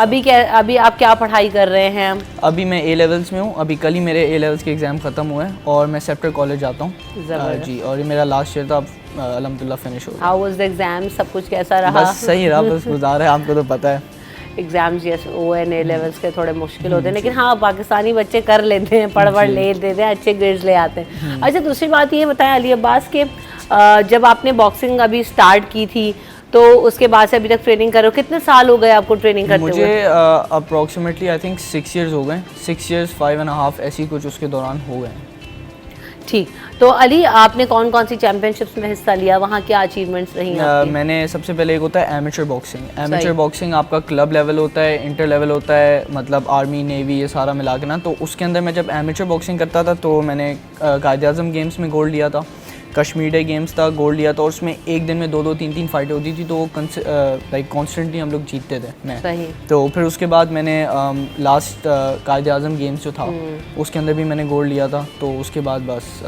ابھی آپ کیا پڑھائی کر رہے ہیں؟ ابھی میں اے لیولس میں ہوں. ابھی کل ہی میرے اے لیولس کے ایگزام ختم ہوئے ہیں اور میں سیپٹر کالج جاتا ہوں. جی, اور یہ میرا لاسٹ ایئر تھا, اب الحمدللہ فنش ہو گیا. ہاؤ واز دی ایگزام, سب کچھ کیسا رہا؟ بس صحیح رہا, بس گزارا ہے, آپ کو تو پتہ ہے ایگزامز جیسے او این اے لیولس کے تھوڑے مشکل ہوتے ہیں, لیکن ہاں پاکستانی بچے کر لیتے ہیں, پڑھ لیتے ہیں, اچھے گریڈز لے آتے ہیں. اچھا دوسری بات یہ بتائیں علی عباس کہ جب آپ نے باکسنگ ابھی سٹارٹ کی تھی تو اس کے بعد سے ابھی تک ٹریننگ کر رہے ہو, کتنے سال ہو گئے آپ کو ٹریننگ کرتے ہوئے؟ مجھے اپروکسیمیٹلی آئی تھنک 6 ایئرز ہو گئے, 6 ایئرز 5.5 ایسی کچھ اس کے دوران ہو گئے. ٹھیک. تو علی آپ نے کون کون سی چیمپئن شپس میں حصہ لیا, وہاں کیا اچیومنٹس رہی ہیں؟ میں نے سب سے پہلے ایک ہوتا ہے ایمیچر باکسنگ. ایمیچر باکسنگ آپ کا کلب لیول ہوتا ہے, انٹر لیول ہوتا ہے, مطلب آرمی نیوی یہ سارا ملا کے نا. تو اس کے اندر میں جب ایمیچر باکسنگ کرتا تھا تو میں نے قائد اعظم گیمز میں گولڈ لیا تھا. کشمیر ڈے گیمس تھا, گولڈ لیا تھا, اور اس میں ایک دن میں 2-2 3-3 فائٹیں ہوتی تھی, تو وہ لائک کانسٹنٹلی ہم لوگ جیتتے تھے میں. تو پھر اس کے بعد میں نے لاسٹ قائد اعظم گیمس جو تھا اس کے اندر بھی میں نے گولڈ لیا تھا. تو اس کے بعد بس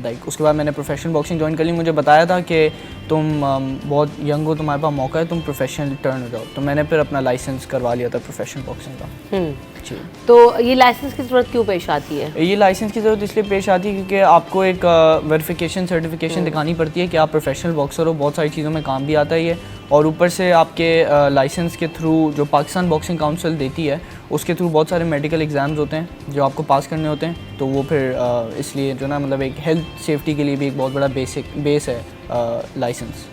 لائک اس کے بعد میں نے پروفیشنل باکسنگ جوائن کر لی. مجھے بتایا تھا کہ تم بہت ینگ ہو, تمہارے پاس موقع ہے, تم پروفیشنل ٹرن ہو جاؤ. تو میں نے پھر اپنا لائسنس کروا لیا تھا پروفیشنل باکسنگ کا. جی. تو یہ لائسنس کی ضرورت کیوں پیش آتی ہے؟ یہ لائسنس کی ضرورت اس لیے پیش آتی ہے کیونکہ آپ کو ایک ویریفیکیشن سرٹیفکیشن دکھانی پڑتی ہے کہ آپ پروفیشنل باکسر ہو. بہت ساری چیزوں میں کام بھی آتا ہے یہ, اور اوپر سے آپ کے لائسنس کے تھرو جو پاکستان باکسنگ کاؤنسل دیتی ہے اس کے تھرو بہت سارے میڈیکل ایگزامز ہوتے ہیں جو آپ کو پاس کرنے ہوتے ہیں. تو وہ پھر اس لیے جو نا مطلب ایک ہیلتھ سیفٹی کے لیے بھی ایک بہت بڑا بیس ہے لائسنس.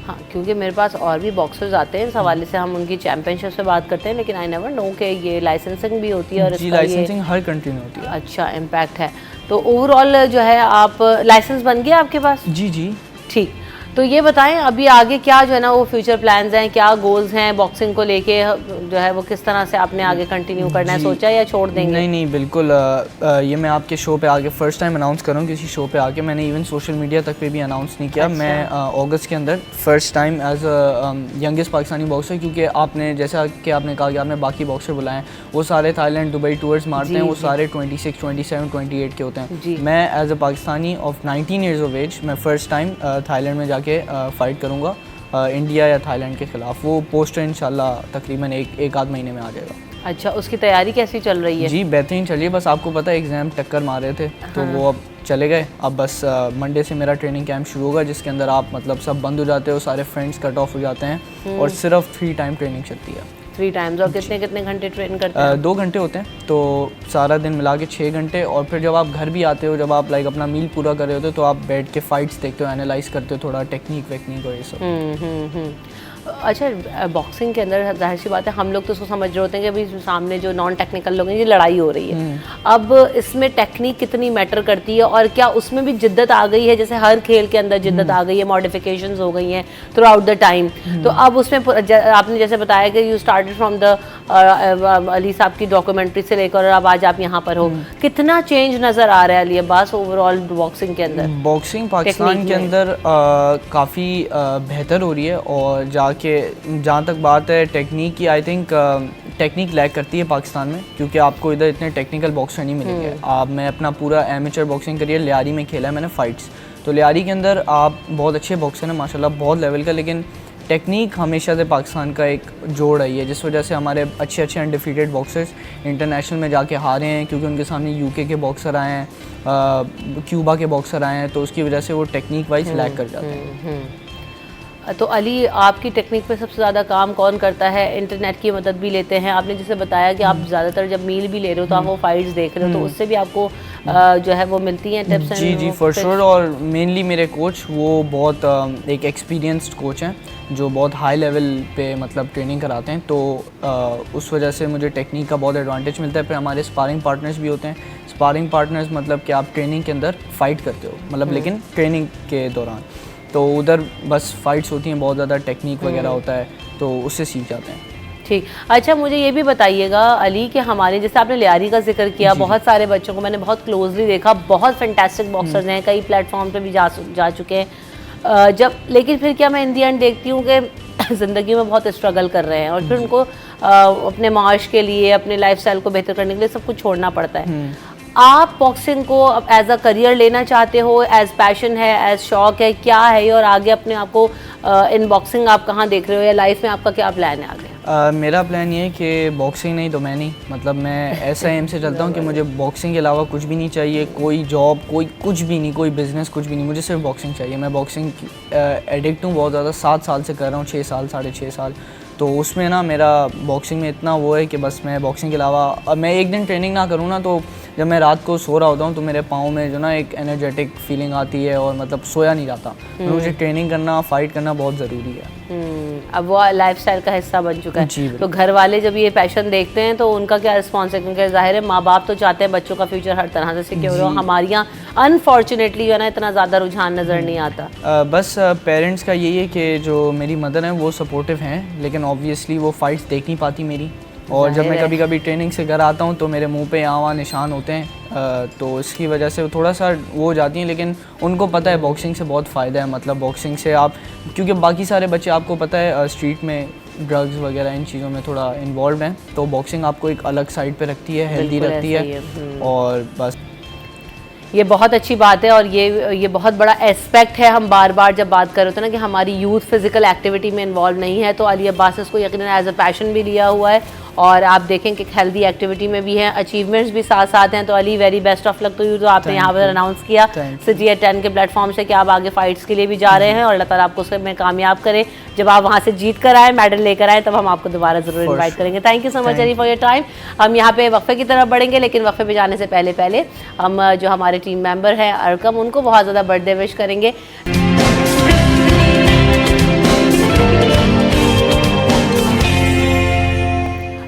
ہاں, کیونکہ میرے پاس اور بھی باکسرز آتے ہیں, اس حوالے سے ہم ان کی چیمپئن شپ سے بات کرتے ہیں, لیکن آئی نیور نو کہ یہ لائسنسنگ بھی ہوتی ہے. اور جی, لائسنسنگ ہر کنٹری میں ہوتی ہے. اچھا امپیکٹ ہے. تو اوور آل جو ہے آپ لائسنس بن گیا آپ کے پاس؟ جی جی ٹھیک. تو یہ بتائیں ابھی آگے کیا جو ہے نا وہ فیوچر پلانز ہیں, کیا گولز ہیں باکسنگ کو لے کے, جو ہے وہ کس طرح سے آپ نے آگے کنٹینیو کرنا ہے, سوچا یا چھوڑ دیں گے؟ نہیں بالکل, یہ میں آپ کے شو پہ آگے فرسٹ ٹائم اناؤنس کروں کسی شو پہ آ کے. میں نے ایون سوشل میڈیا تک پہ بھی اناؤنس نہیں کیا. میں اگست کے اندر first time as a youngest Pakistani boxer, کیونکہ آپ نے جیسا کہ آپ نے کہا کہ آپ نے باقی باکسر بلائے ہیں, وہ سارے تھائی لینڈ دبئی ٹورز مارتے ہیں, وہ سارے 26, 27, 28 کے ہوتے ہیں. میں as a Pakistani of 19 years of age میں فرسٹ ٹائم تھائی لینڈ میں جا کے فائٹ کروں گا انڈیا یا تھائی لینڈ کے خلاف. وہ پوسٹر انشاءاللہ تقریباً ایک آدھ مہینے میں آ جائے گا. اچھا, اس کی تیاری کیسی چل رہی ہے؟ جی بہترین چل رہی ہے. بس آپ کو پتہ ہے ایگزام ٹکر مار رہے تھے تو وہ اب چلے گئے. اب بس منڈے سے میرا ٹریننگ کیمپ شروع ہوگا جس کے اندر آپ مطلب سب بند ہو جاتے ہو, سارے فرینڈس کٹ آف ہو جاتے ہیں, اور صرف 3 ٹائم ٹریننگ چلتی ہے. 3 ٹائمز. اور کتنے گھنٹے ٹرین کرتے ہیں؟ 2 گھنٹے ہوتے ہیں, تو سارا دن ملا کے 6 گھنٹے. اور پھر جب آپ گھر بھی آتے ہو, جب آپ لائک اپنا میل پورا کر رہے ہوتے ہو, تو آپ بیٹھ کے فائٹس دیکھتے ہو, اینالائز کرتے ہو تھوڑا ٹیکنیک ویکنیک اور یہ سب. اچھا, باکسنگ کے اندر ظاہر سی بات ہے ہم لوگ تو اس کو سمجھ رہے ہوتے ہیں کہ ابھی سامنے جو نان ٹیکنیکل لوگ ہیں یہ لڑائی ہو رہی ہے. اب اس میں ٹیکنیک کتنی میٹر کرتی ہے, اور کیا اس میں بھی جدت آ گئی ہے؟ جیسے ہر کھیل کے اندر جدت آ گئی ہے, ماڈیفیکیشنز ہو گئی ہیں تھرو آؤٹ دا ٹائم. تو اب اس میں آپ نے جیسے بتایا کہ یو اسٹارٹڈ فرام دا علی صاحب کی ڈاکومنٹری سے لے کر اب آج آپ یہاں پر ہو, کتنا چینج نظر آ رہا ہے علی عباس اوور آل باکسنگ کے اندر؟ باکسنگ پاکستان کے اندر کافی بہتر ہو رہی ہے. اور جہاں تک بات ہے ٹیکنیک کی, آئی تھنک ٹیکنیک لیک کرتی ہے پاکستان میں, کیونکہ آپ کو ادھر اتنے ٹیکنیکل باکسر نہیں ملیں گے. میں اپنا پورا ایمیچر باکسنگ کریئر لیاری میں کھیلا ہے میں نے فائٹس, تو لیاری کے اندر آپ بہت اچھے باکسر ہیں ماشاءاللہ, بہت لیول کا, لیکن ٹیکنیک ہمیشہ سے پاکستان کا ایک جوڑ رہی ہے, جس وجہ سے ہمارے اچھے انڈیفیٹڈ باکسرز انٹرنیشنل میں جا کے ہارے ہیں, کیونکہ ان کے سامنے UK کے باکسر آئے ہیں, کیوبا کے باکسر آئے ہیں, تو اس کی وجہ سے وہ ٹیکنیک وائز لیک کر جاتے ہیں. تو علی آپ کی ٹیکنیک پہ سب سے زیادہ کام کون کرتا ہے؟ انٹرنیٹ کی مدد بھی لیتے ہیں؟ آپ نے جسے بتایا کہ آپ زیادہ تر جب میل بھی لے رہے ہو تو آپ وہ فائٹس دیکھ رہے ہو, تو اس سے بھی آپ کو جو ہے وہ ملتی ہیں ٹپس؟ G for sure. اور مینلی میرے کوچ وہ بہت ایک ایکسپیرینسڈ کوچ ہیں جو بہت ہائی لیول پہ مطلب ٹریننگ کراتے ہیں, تو اس وجہ سے مجھے ٹیکنیک کا بہت ایڈوانٹیج ملتا ہے. پھر ہمارے اسپارنگ پارٹنرز بھی ہوتے ہیں. اسپارنگ پارٹنرز مطلب کہ آپ ٹریننگ کے اندر فائٹ کرتے ہو, مطلب لیکن ٹریننگ کے دوران, تو ادھر بس فائٹس ہوتی ہیں, بہت زیادہ ٹیکنیک وغیرہ ہوتا ہے, تو اس سے سیکھ جاتے ہیں. ٹھیک. اچھا, مجھے یہ بھی بتائیے گا علی کہ ہمارے جیسے آپ نے لیاری کا ذکر کیا, بہت سارے بچوں کو میں نے بہت کلوزلی دیکھا, بہت فینٹاسٹک باکسرز ہیں, کئی پلیٹ فارم پہ بھی جا چکے ہیں, لیکن پھر کیا میں ان دی اینڈ دیکھتی ہوں کہ زندگی میں بہت اسٹرگل کر رہے ہیں, اور پھر ان کو اپنے معاش کے لیے, اپنے لائف اسٹائل کو بہتر کرنے کے لیے سب کچھ چھوڑنا پڑتا ہے. آپ باکسنگ کو ایز اے کریئر لینا چاہتے ہو, ایز پیشن ہے, ایز شوق ہے, کیا ہے یہ, اور آگے اپنے آپ کو ان باکسنگ آپ کہاں دیکھ رہے ہو, یا لائف میں آپ کا کیا پلان ہے آگے؟ میرا پلان یہ ہے کہ باکسنگ نہیں تو میں نہیں, مطلب میں ایسا ایم سے چلتا ہوں کہ مجھے باکسنگ کے علاوہ کچھ بھی نہیں چاہیے, کوئی جاب, کوئی کچھ بھی نہیں, کوئی بزنس, کچھ بھی نہیں, مجھے صرف باکسنگ چاہیے. میں باکسنگ ایڈکٹ ہوں بہت زیادہ, 7 سال سے کر رہا ہوں, 6 سال 6.5 سال. تو اس میں نا میرا باکسنگ میں اتنا وہ ہے کہ بس میں باکسنگ کے علاوہ میں ایک دن ٹریننگ نہ کروں نا, تو جب میں رات کو سو رہا ہوتا ہوں تو میرے پاؤں میں جو نا ایک انرجیٹک فیلنگ آتی ہے, اور مطلب سویا نہیں جاتا. مجھے ٹریننگ کرنا, فائٹ کرنا بہت ضروری ہے. اب وہ لائف اسٹائل کا حصہ بن چکا ہے. جی, تو گھر والے جب یہ پیشن دیکھتے ہیں تو ان کا کیا رسپانس ہے؟ کیونکہ ظاہر ہے ماں باپ تو چاہتے ہیں بچوں کا فیوچر ہر طرح سے سیکیور ہو, ہمارے یہاں انفارچونیٹلی جو ہے نا اتنا زیادہ رجحان نظر نہیں آتا. بس پیرنٹس کا یہی ہے کہ جو میری مدر ہیں وہ سپورٹیو ہیں, لیکن آبویسلی وہ فائٹس دیکھ نہیں پاتی میری, اور جب میں کبھی کبھی ٹریننگ سے گھر آتا ہوں تو میرے منہ پہ یہاں نشان ہوتے ہیں, تو اس کی وجہ سے تھوڑا سا وہ ہو جاتی ہیں, لیکن ان کو پتہ ہے باکسنگ سے بہت فائدہ ہے. مطلب باکسنگ سے آپ, کیونکہ باقی سارے بچے آپ کو پتہ ہے اسٹریٹ میں ڈرگز وغیرہ ان چیزوں میں تھوڑا انوالوڈ ہیں, تو باکسنگ آپ کو ایک الگ سائڈ پہ رکھتی ہے, ہیلدی رکھتی ہے. اور بس یہ بہت اچھی بات ہے, اور یہ بہت بڑا اسپیکٹ ہے. ہم بار بار جب بات کر رہے ہوتے ہیں نا کہ ہماری یوتھ فزیکل ایکٹیویٹی میں انوالو نہیں ہے, تو علی عباس اس کو یقیناً ایز اے پیشن بھی لیا ہوا ہے, اور آپ دیکھیں کہ ہیلدی ایکٹیویٹی میں بھی ہیں, اچیومنٹس بھی ساتھ ساتھ ہیں. تو Ali very best of luck to you, جو آپ نے یہاں پر اناؤنس کیا سٹی ایٹ 10 کے پلیٹ فارم سے کہ آپ آگے فائٹس کے لیے بھی جا رہے ہیں, اور اللہ تعالیٰ آپ کو اس میں کامیاب کرے. جب آپ وہاں سے جیت کر آئے, میڈل لے کر آئے, تب ہم آپ کو دوبارہ ضرور انوائٹ کریں گے. Thank you so much Ali for your time. ہم یہاں پہ وقفے کی طرف بڑھیں گے, لیکن وقفے پہ جانے سے پہلے ہم جو ہمارے ٹیم ممبر ہیں ارکم, ان کو بہت زیادہ برتھ ڈے وش کریں گے.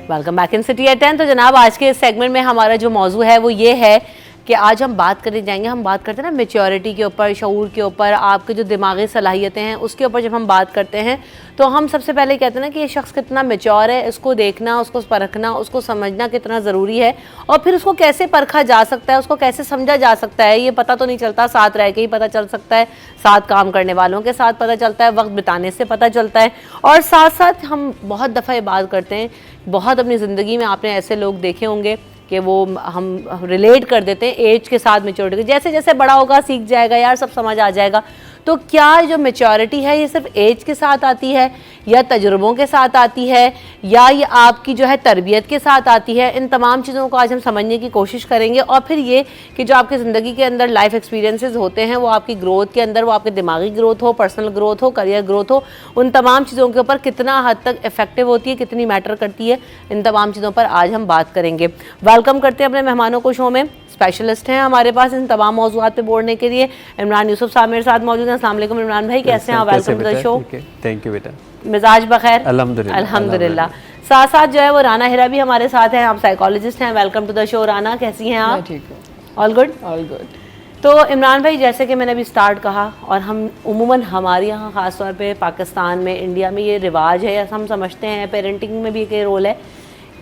Welcome back in city at 10. تو جناب آج کے اس سیگمنٹ میں ہمارا جو موضوع ہے وہ یہ ہے کہ آج ہم بات کرنے جائیں گے, ہم بات کرتے ہیں نا میچیورٹی کے اوپر, شعور کے اوپر, آپ کے جو دماغی صلاحیتیں ہیں اس کے اوپر جب ہم بات کرتے ہیں تو ہم سب سے پہلے کہتے ہیں نا کہ یہ شخص کتنا میچور ہے, اس کو دیکھنا, اس کو پرکھنا, اس کو سمجھنا کتنا ضروری ہے, اور پھر اس کو کیسے پرکھا جا سکتا ہے, اس کو کیسے سمجھا جا سکتا ہے. یہ پتہ تو نہیں چلتا, ساتھ رہ کے ہی پتہ چل سکتا ہے, ساتھ کام کرنے والوں کے ساتھ پتہ چلتا ہے, وقت بتانے سے پتہ چلتا ہے. اور ساتھ ساتھ ہم بہت دفعہ یہ بات کرتے ہیں, بہت اپنی زندگی میں آپ نے ایسے لوگ دیکھے ہوں گے کہ وہ ہم ریلیٹ کر دیتے ہیں ایج کے ساتھ میچورٹی کے, جیسے جیسے بڑا ہوگا سیکھ جائے گا, یار سب سمجھ آ جائے گا. تو کیا جو میچورٹی ہے یہ صرف ایج کے ساتھ آتی ہے, یا تجربوں کے ساتھ آتی ہے, یا یہ آپ کی جو ہے تربیت کے ساتھ آتی ہے؟ ان تمام چیزوں کو آج ہم سمجھنے کی کوشش کریں گے. اور پھر یہ کہ جو آپ کی زندگی کے اندر لائف ایکسپیرینسز ہوتے ہیں, وہ آپ کی گروتھ کے اندر, وہ آپ کے دماغی گروتھ ہو, پرسنل گروتھ ہو, کریئر گروتھ ہو, ان تمام چیزوں کے اوپر کتنا حد تک افیکٹو ہوتی ہے, کتنی میٹر کرتی ہے, ان تمام چیزوں پر آج ہم بات کریں گے. ویلکم کرتے ہیں اپنے مہمانوں کو شو میں. اسپیشلسٹ ہیں ہمارے پاس ان تمام موضوعات پہ بولنے کے لیے. عمران یوسف صاحب میرے ساتھ موجود ہیں. السلام علیکم عمران بھائی, کیسے ہیں آپ؟ Welcome to the show. Thank you بیٹا. مزاج بخیر؟ الحمدللہ الحمدللہ. ساتھ ساتھ جو ہے وہ رانا ہیرا بھی ہمارے ساتھ ہیں, آپ سائیکالوجسٹ ہیں. ویلکم ٹو دی شو رانا, کیسی ہیں آپ؟ ٹھیک ہوں. All good. All good. تو عمران بھائی, جیسے کہ میں نے ابھی سٹارٹ کہا, اور ہم عموماً ہمارے یہاں خاص طور پہ پاکستان میں, انڈیا میں یہ رواج ہے, ہم سمجھتے ہیں پیرنٹنگ میں بھی ایک رول ہے,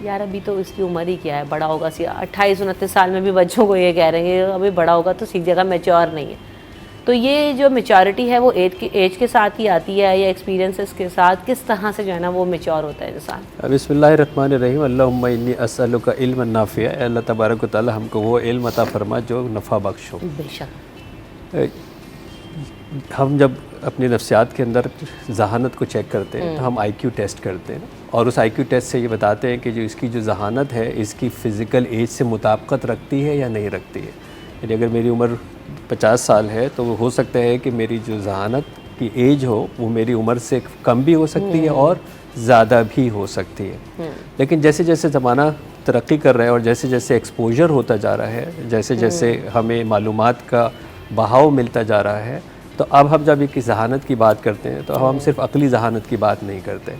یار ابھی تو اس کی عمر ہی کیا ہے, بڑا ہوگا 28-29 سال میں بھی بچوں کو یہ کہہ رہے ہیں کہ ابھی بڑا ہوگا تو سیکھ جائے گا, میچور نہیں ہے. تو یہ جو میچورٹی ہے وہ ایج کے ساتھ ہی آتی ہے, یا ایکسپیرینسز کے ساتھ, کس طرح سے جو ہے نا وہ میچور ہوتا ہے انسان؟ بسم اللہ الرحمن الرحیم. اللہم انی اسألک علما نافعا. اللہ تبارک و تعالی ہم کو وہ علم عطا فرما جو نفع بخش ہو. بے شک. ہم جب اپنی نفسیات کے اندر ذہانت کو چیک کرتے ہیں تو ہم آئی کیو ٹیسٹ کرتے ہیں, اور اس آئی کیو ٹیسٹ سے یہ بتاتے ہیں کہ جو اس کی جو ذہانت ہے اس کی فزیکل ایج سے مطابقت رکھتی ہے یا نہیں رکھتی ہے. یعنی اگر میری عمر 50 سال ہے تو وہ ہو سکتا ہے کہ میری جو ذہانت کی ایج ہو وہ میری عمر سے کم بھی ہو سکتی ہے اور زیادہ بھی ہو سکتی ہے. لیکن جیسے جیسے زمانہ ترقی کر رہا ہے اور جیسے جیسے ایکسپوجر ہوتا جا رہا ہے, جیسے جیسے ہمیں معلومات کا بہاؤ ملتا جا رہا ہے, تو اب ہم جب ایک ذہانت کی بات کرتے ہیں تو ہم صرف عقلی ذہانت کی بات نہیں کرتے.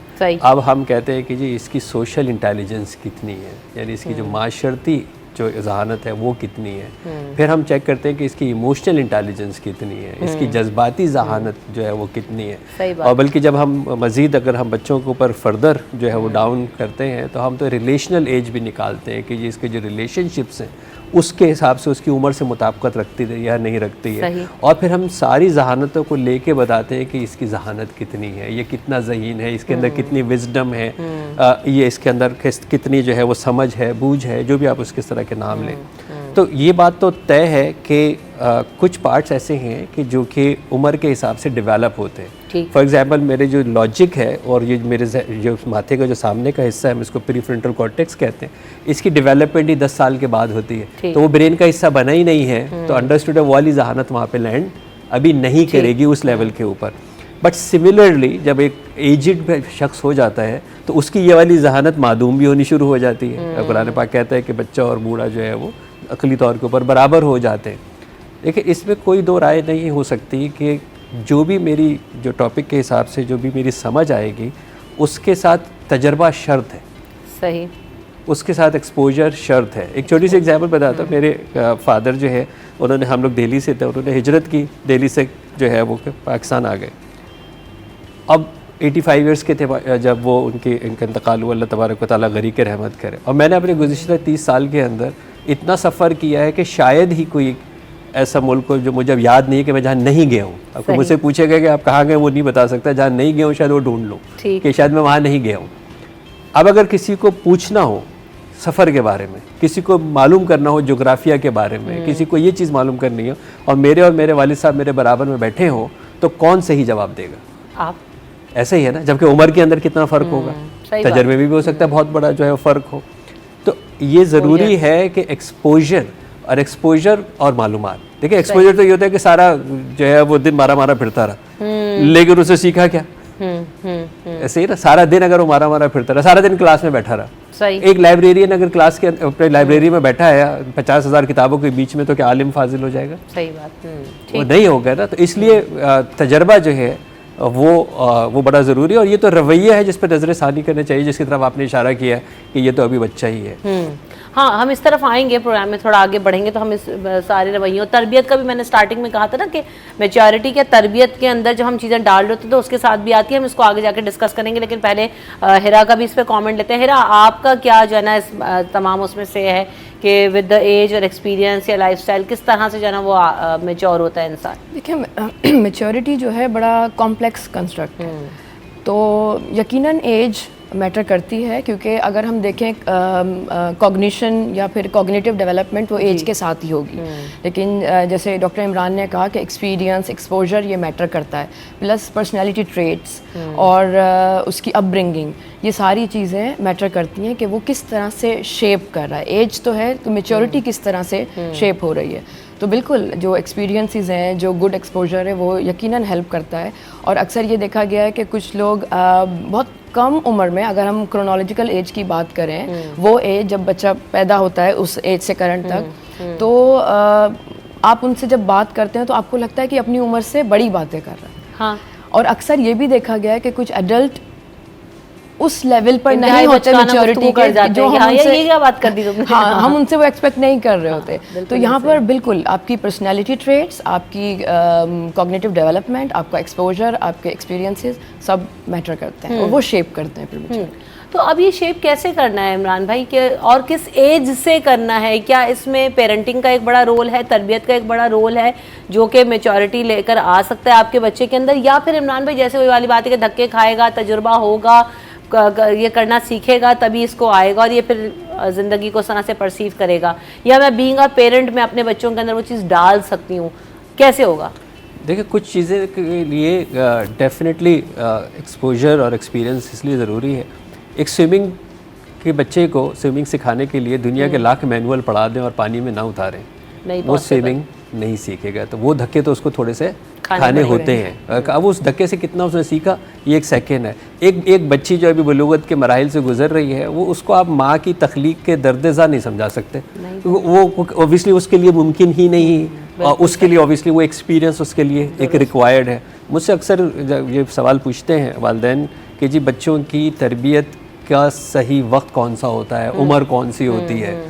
اب ہم کہتے ہیں کہ جی اس کی سوشل انٹیلیجنس کتنی ہے, یعنی اس کی جو معاشرتی جو ذہانت ہے وہ کتنی ہے. پھر ہم چیک کرتے ہیں کہ اس کی ایموشنل انٹیلیجنس کتنی ہے, اس کی جذباتی ذہانت جو ہے وہ کتنی ہے. اور بلکہ جب ہم مزید اگر ہم بچوں کے اوپر فردر جو ہے وہ ڈاؤن کرتے ہیں تو ہم تو ریلیشنل ایج بھی نکالتے ہیں کہ جی اس کے جو ریلیشن شپس ہیں اس کے حساب سے اس کی عمر سے مطابقت رکھتی ہے یا نہیں رکھتی ہے. اور پھر ہم ساری ذہانتوں کو لے کے بتاتے ہیں کہ اس کی ذہانت کتنی ہے, یہ کتنا ذہین ہے, اس کے اندر کتنی وزڈم ہے, یہ اس کے اندر کتنی جو ہے وہ سمجھ ہے, بوجھ ہے, جو بھی آپ اس کس طرح کے نام لیں. تو یہ بات تو طے ہے کہ کچھ پارٹس ایسے ہیں کہ جو کہ عمر کے حساب سے ڈیولپ ہوتے ہیں. فار ایگزامپل میرے جو لاجک ہے اور یہ میرے جو ماتھے کا جو سامنے کا حصہ ہے, ہم اس کو پری فرنٹل کارٹیکس کہتے ہیں, اس کی ڈیولپمنٹ ہی 10 سال کے بعد ہوتی ہے. تو وہ برین کا حصہ بنا ہی نہیں ہے, تو انڈرسٹوڈ والی ذہانت وہاں پہ لینڈ ابھی نہیں کرے گی اس لیول کے اوپر. بٹ سملرلی جب ایک ایجڈ شخص ہو جاتا ہے تو اس کی یہ والی ذہانت معدوم بھی ہونی شروع ہو جاتی ہے. قرآن پاک کہتا ہے کہ بچہ اور بوڑھا جو ہے وہ عقلی طور کے اوپر برابر ہو جاتے ہیں. دیکھیں اس میں کوئی دو رائے نہیں ہو سکتی کہ جو بھی میری جو ٹاپک کے حساب سے جو بھی میری سمجھ آئے گی اس کے ساتھ تجربہ شرط ہے. صحیح. اس کے ساتھ ایکسپوجر شرط ہے. ایک چھوٹی سی ایگزامپل بتاتا ہوں. میرے فادر جو ہے انہوں نے, ہم لوگ دہلی سے تھے, انہوں نے ہجرت کی, دہلی سے جو ہے وہ پاکستان آ گئے. اب 85 ایئرس کے تھے جب وہ ان کا انتقال ہوا, اللہ تبارک و تعالیٰ غریق رحمت کرے. اور میں نے اپنے گزشتہ 30 سال کے اندر اتنا سفر کیا ہے کہ شاید ہی کوئی ایسا ملک ہو جو مجھے اب یاد نہیں ہے کہ میں جہاں نہیں گیا ہوں. اب کوئی مجھ سے پوچھے گا کہ آپ کہاں گئے, وہ نہیں بتا سکتا. جہاں نہیں گیا ہوں شاید وہ ڈھونڈ لوں کہ شاید میں وہاں نہیں گیا ہوں. اب اگر کسی کو پوچھنا ہو سفر کے بارے میں, کسی کو معلوم کرنا ہو جغرافیہ کے بارے میں, کسی کو یہ چیز معلوم کرنی ہو, اور میرے والد صاحب میرے برابر میں بیٹھے ہوں, تو کون صحیح جواب دے گا؟ آپ. ایسا ہی ہے نا, جبکہ عمر کے اندر کتنا فرق ہوگا, تجربے میں بھی ہو سکتا ہے بہت بڑا جو ہے فرق ہو. تو یہ ضروری ہے کہ ایکسپوجر اور معلومات. دیکھیں ایکسپوجر تو یہ ہوتا ہے کہ سارا جو ہے وہ دن مارا پھرتا رہا, لیکن اسے سیکھا کیا؟ ایسے ہی نا, سارا دن اگر وہ مارا پھرتا رہا, سارا دن کلاس میں بیٹھا رہا. ایک لائبریرین اگر کلاس کے اپنے لائبریری میں بیٹھا ہے 50,000 کتابوں کے بیچ میں, تو کیا عالم فاضل ہو جائے گا؟ صحیح بات, وہ نہیں ہوگا نا. تو اس لیے تجربہ جو ہے وہ بڑا ضروری ہے. اور یہ تو رویہ ہے جس پہ نظر ثانی کرنا چاہیے, جس کی طرف آپ نے اشارہ کیا ہے کہ یہ تو ابھی بچہ ہی ہے. ہاں, ہم اس طرف آئیں گے پروگرام میں, تھوڑا آگے بڑھیں گے تو ہم اس سارے رویوں, تربیت کا بھی میں نے سٹارٹنگ میں کہا تھا نا کہ میچورٹی کے تربیت کے اندر جو ہم چیزیں ڈال رہے ہوتے تو اس کے ساتھ بھی آتی ہے, ہم اس کو آگے جا کے ڈسکس کریں گے. لیکن پہلے ہیرا کا بھی اس پہ کامنٹ لیتے ہیں. ہیرا, آپ کا کیا جو ہے نا اس تمام اس میں سے ہے کہ ود دا ایج اور ایکسپیرینس یا لائف اسٹائل کس طرح سے جو ہے نا وہ میچور ہوتا ہے انسان؟ دیکھیں میچورٹی جو ہے بڑا کمپلیکس کنسٹرکٹ ہے, تو یقیناً ایج میٹر کرتی ہے, کیونکہ اگر ہم دیکھیں کوگنیشن یا پھر کوگنیٹیو ڈیولپمنٹ وہ ایج کے ساتھ ہی ہوگی. لیکن جیسے ڈاکٹر عمران نے کہا کہ ایکسپیرینس, ایکسپوجر یہ میٹر کرتا ہے, پلس پرسنالٹی ٹریٹس اور اس کی اپ برنگنگ, یہ ساری چیزیں میٹر کرتی ہیں کہ وہ کس طرح سے شیپ کر رہا ہے. ایج تو ہے, تو میچورٹی کس طرح سے شیپ ہو رہی ہے. تو بالکل جو ایکسپیرینسز ہیں, جو گڈ ایکسپوجر ہے, وہ یقیناً ہیلپ کرتا ہے. اور اکثر یہ دیکھا گیا ہے کہ کچھ لوگ بہت کم عمر میں, اگر ہم کرونالوجیکل ایج کی بات کریں, وہ ایج جب بچہ پیدا ہوتا ہے اس ایج سے کرنٹ تک, تو آپ ان سے جب بات کرتے ہیں تو آپ کو لگتا ہے کہ اپنی عمر سے بڑی باتیں کر رہے ہیں. ہاں, اور اکثر یہ بھی دیکھا گیا ہے کہ کچھ ایڈلٹ اس لیول پر نہیں ہوتے میچورٹی کے, جو ہم ان سے وہ ایکسپیکٹ نہیں کر رہے ہوتے. تو یہاں پر بالکل آپ کی پرسنالٹی ٹریٹس, آپ کی کوگنیٹیو ڈیولپمنٹ, آپ کا ایکسپوجر, آپ کے ایکسپیرینسز سب میٹر کرتے ہیں اور وہ شیپ کرتے ہیں پھر. تو اب یہ شیپ کیسے کرنا ہے عمران بھائی, کہ اور کس ایج سے کرنا ہے؟ کیا اس میں پیرنٹنگ کا ایک بڑا رول ہے, تربیت کا ایک بڑا رول ہے جو کہ میچورٹی لے کر آ سکتا ہے آپ کے بچے کے اندر, یا پھر عمران بھائی جیسے وہی والی بات ہے کہ دھکے کھائے گا, تجربہ ہوگا, یہ کرنا سیکھے گا تبھی اس کو آئے گا اور یہ پھر زندگی کو اس طرح سے پرسیو کرے گا, یا میں بینگ اے پیرنٹ میں اپنے بچوں کے اندر وہ چیز ڈال سکتی ہوں, کیسے ہوگا؟ دیکھیں کچھ چیزیں کے لیے ڈیفینیٹلی ایکسپوجر اور ایکسپیرینس اس لیے ضروری ہے. ایک سوئمنگ کے بچے کو سوئمنگ سکھانے کے لیے دنیا کے لاکھ مینول پڑھا دیں اور پانی میں نہ اتاریں, وہ سوئمنگ نہیں سیکھے گا. تو وہ دھکے تو اس کو تھوڑے سے کھانے ہوتے ہیں. اب اس دھکے سے کتنا اس نے سیکھا یہ ایک سیکنڈ ہے. ایک بچی جو ابھی بلوغت کے مراحل سے گزر رہی ہے, وہ اس کو آپ ماں کی تخلیق کے درد زا نہیں سمجھا سکتے. وہ اوبیسلی اس کے لیے ممکن ہی نہیں, اور اس کے لیے اوبیسلی وہ ایکسپیرینس اس کے لیے ایک ریکوائرڈ ہے. مجھ سے اکثر یہ سوال پوچھتے ہیں والدین کہ جی بچوں کی تربیت کا صحیح وقت کون سا ہوتا ہے, عمر کون سی ہوتی ہے.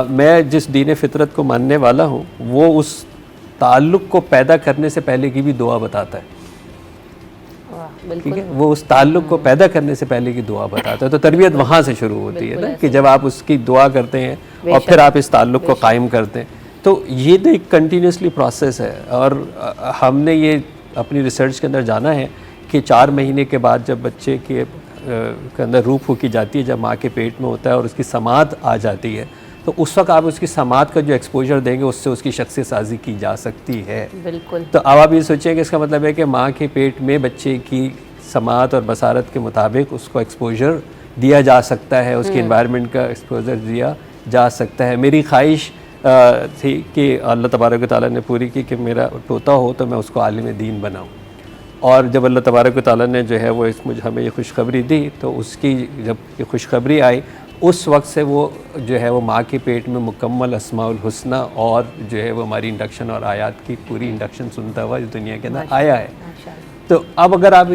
میں جس دین فطرت کو ماننے والا ہوں وہ اس تعلق کو پیدا کرنے سے پہلے کی بھی دعا بتاتا ہے. ٹھیک ہے, وہ اس تعلق کو پیدا کرنے سے پہلے کی دعا بتاتا ہے. تو تربیت وہاں سے شروع ہوتی ہے نا, کہ جب آپ اس کی دعا کرتے ہیں اور پھر آپ اس تعلق کو قائم کرتے ہیں. تو یہ تو ایک کنٹینیوسلی پروسیس ہے, اور ہم نے یہ اپنی ریسرچ کے اندر جانا ہے کہ 4 مہینے کے بعد جب بچے کے اندر روح پھونکی جاتی ہے, جب ماں کے پیٹ میں ہوتا ہے اور اس کی سماعت آ جاتی ہے, تو اس وقت آپ اس کی سماعت کا جو ایکسپوجر دیں گے اس سے اس کی شخصیت سازی کی جا سکتی ہے. بالکل. تو اب آپ یہ سوچیں کہ اس کا مطلب ہے کہ ماں کے پیٹ میں بچے کی سماعت اور بصارت کے مطابق اس کو ایکسپوجر دیا جا سکتا ہے, اس کی انوائرمنٹ کا ایکسپوجر دیا جا سکتا ہے. میری خواہش تھی کہ اللہ تبارک و تعالیٰ نے پوری کی کہ میرا طوطا ہو تو میں اس کو عالم دین بناؤں, اور جب اللہ تبارک و تعالیٰ نے جو ہے وہ ہمیں یہ خوشخبری دی, تو اس کی جب یہ خوشخبری آئی اس وقت سے وہ جو ہے وہ ماں کے پیٹ میں مکمل اسماء الحسنہ اور جو ہے وہ ہماری انڈکشن اور آیات کی پوری انڈکشن سنتا ہوا اس دنیا کے اندر آیا ہے. تو اب اگر آپ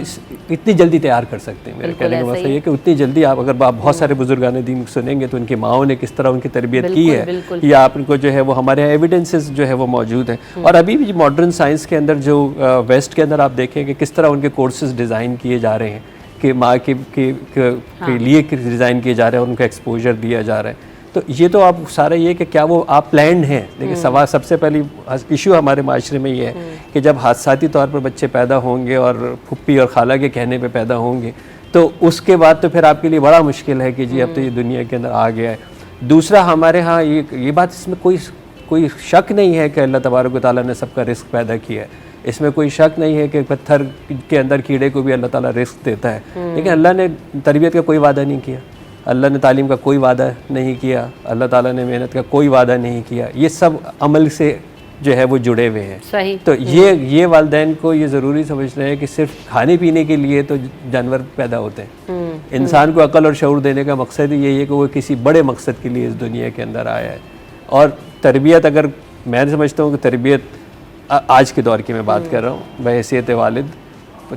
اتنی جلدی تیار کر سکتے ہیں, میرے کہنے کا مطلب یہ کہ اتنی جلدی آپ اگر بہت سارے بزرگان دین سنیں گے تو ان کی ماؤں نے کس طرح ان کی تربیت کی ہے, یا آپ ان کو جو ہے وہ ہمارے یہاں ایویڈنسز جو ہے وہ موجود ہیں. اور ابھی بھی ماڈرن سائنس کے اندر جو ویسٹ کے اندر آپ دیکھیں کہ کس طرح ان کے کورسز ڈیزائن کیے جا رہے ہیں کہ ماں کے لیے ڈیزائن کیے جا رہے ہیں اور ان کا ایکسپوجر دیا جا رہا ہے. تو یہ تو آپ سارا یہ کہ کیا وہ آپ پلانڈ ہیں. لیکن سب سے پہلی ایشو ہمارے معاشرے میں یہ ہے کہ جب حادثاتی طور پر بچے پیدا ہوں گے اور پھپھی اور خالہ کے کہنے پہ پیدا ہوں گے تو اس کے بعد تو پھر آپ کے لیے بڑا مشکل ہے کہ جی اب تو یہ دنیا کے اندر آ گیا ہے. دوسرا ہمارے ہاں یہ بات اس میں کوئی شک نہیں ہے کہ اللہ تبارک و تعالیٰ نے سب کا رزق پیدا کیا ہے. اس میں کوئی شک نہیں ہے کہ پتھر کے اندر کیڑے کو بھی اللہ تعالیٰ رزق دیتا ہے. لیکن اللہ نے تربیت کا کوئی وعدہ نہیں کیا, اللہ نے تعلیم کا کوئی وعدہ نہیں کیا, اللہ تعالیٰ نے محنت کا کوئی وعدہ نہیں کیا. یہ سب عمل سے جو ہے وہ جڑے ہوئے ہیں. صحیح. تو یہ والدین کو یہ ضروری سمجھنا ہے کہ صرف کھانے پینے کے لیے تو جانور پیدا ہوتے ہیں. انسان کو عقل اور شعور دینے کا مقصد ہی یہی ہے کہ وہ کسی بڑے مقصد کے لیے اس دنیا کے اندر آیا ہے. اور تربیت, اگر میں سمجھتا ہوں کہ تربیت آج کے دور کی میں بات کر رہا ہوں بحیثیت والد,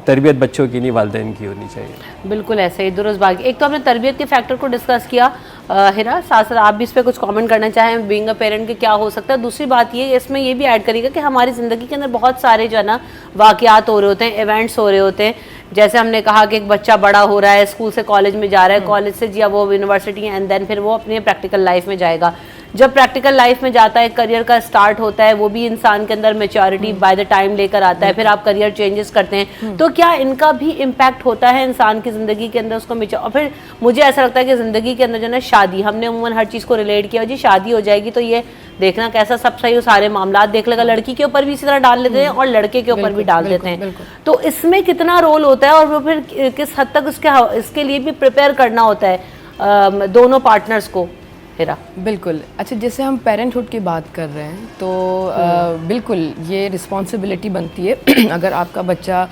تربیت بچوں کی نہیں والدین کی ہونی چاہیے. بالکل ایسے ہی درست بات. ایک تو ہم نے تربیت کے فیکٹر کو ڈسکس کیا, ہیرا ساتھ ساتھ آپ بھی اس پہ کچھ کامنٹ کرنا چاہیں بینگ اے پیرنٹ کہ کیا ہو سکتا ہے. دوسری بات یہ اس میں یہ بھی ایڈ کریے گا کہ ہماری زندگی کے اندر بہت سارے جو ہے نا واقعات ہو رہے ہوتے ہیں, ایونٹس ہو رہے ہوتے ہیں. جیسے ہم نے کہا کہ ایک بچہ بڑا ہو رہا ہے, اسکول سے کالج میں جا رہا ہے, کالج سے جی وہ یونیورسٹی اینڈ دین پھر وہ اپنی پریکٹیکل لائف میں جائے گا. جب پریکٹیکل لائف میں جاتا ہے, کریئر کا سٹارٹ ہوتا ہے, وہ بھی انسان کے اندر میچورٹی بائی دا ٹائم لے کر آتا ہے. پھر آپ کریئر چینجز کرتے ہیں تو کیا ان کا بھی امپیکٹ ہوتا ہے انسان کی زندگی کے اندر اس کو اور پھر مجھے ایسا لگتا ہے کہ زندگی کے اندر جو ہے نا شادی, ہم نے عموماً ہر چیز کو ریلیٹ کیا جی شادی ہو جائے گی تو یہ دیکھنا کیسا سب صحیح, سارے معاملات دیکھ لے گا. لڑکی کے اوپر بھی اسی طرح ڈال لیتے ہیں اور لڑکے کے اوپر بھی ڈال دیتے ہیں. تو اس میں کتنا رول ہوتا ہے اور وہ پھر کس حد تک اس کے لیے بھی پریپیئر کرنا ہوتا ہے دونوں پارٹنرز کو. بالکل. اچھا, جیسے ہم پیرنٹ ہوڈ کی بات کر رہے ہیں تو بالکل یہ رسپانسبلٹی بنتی ہے اگر آپ کا بچہ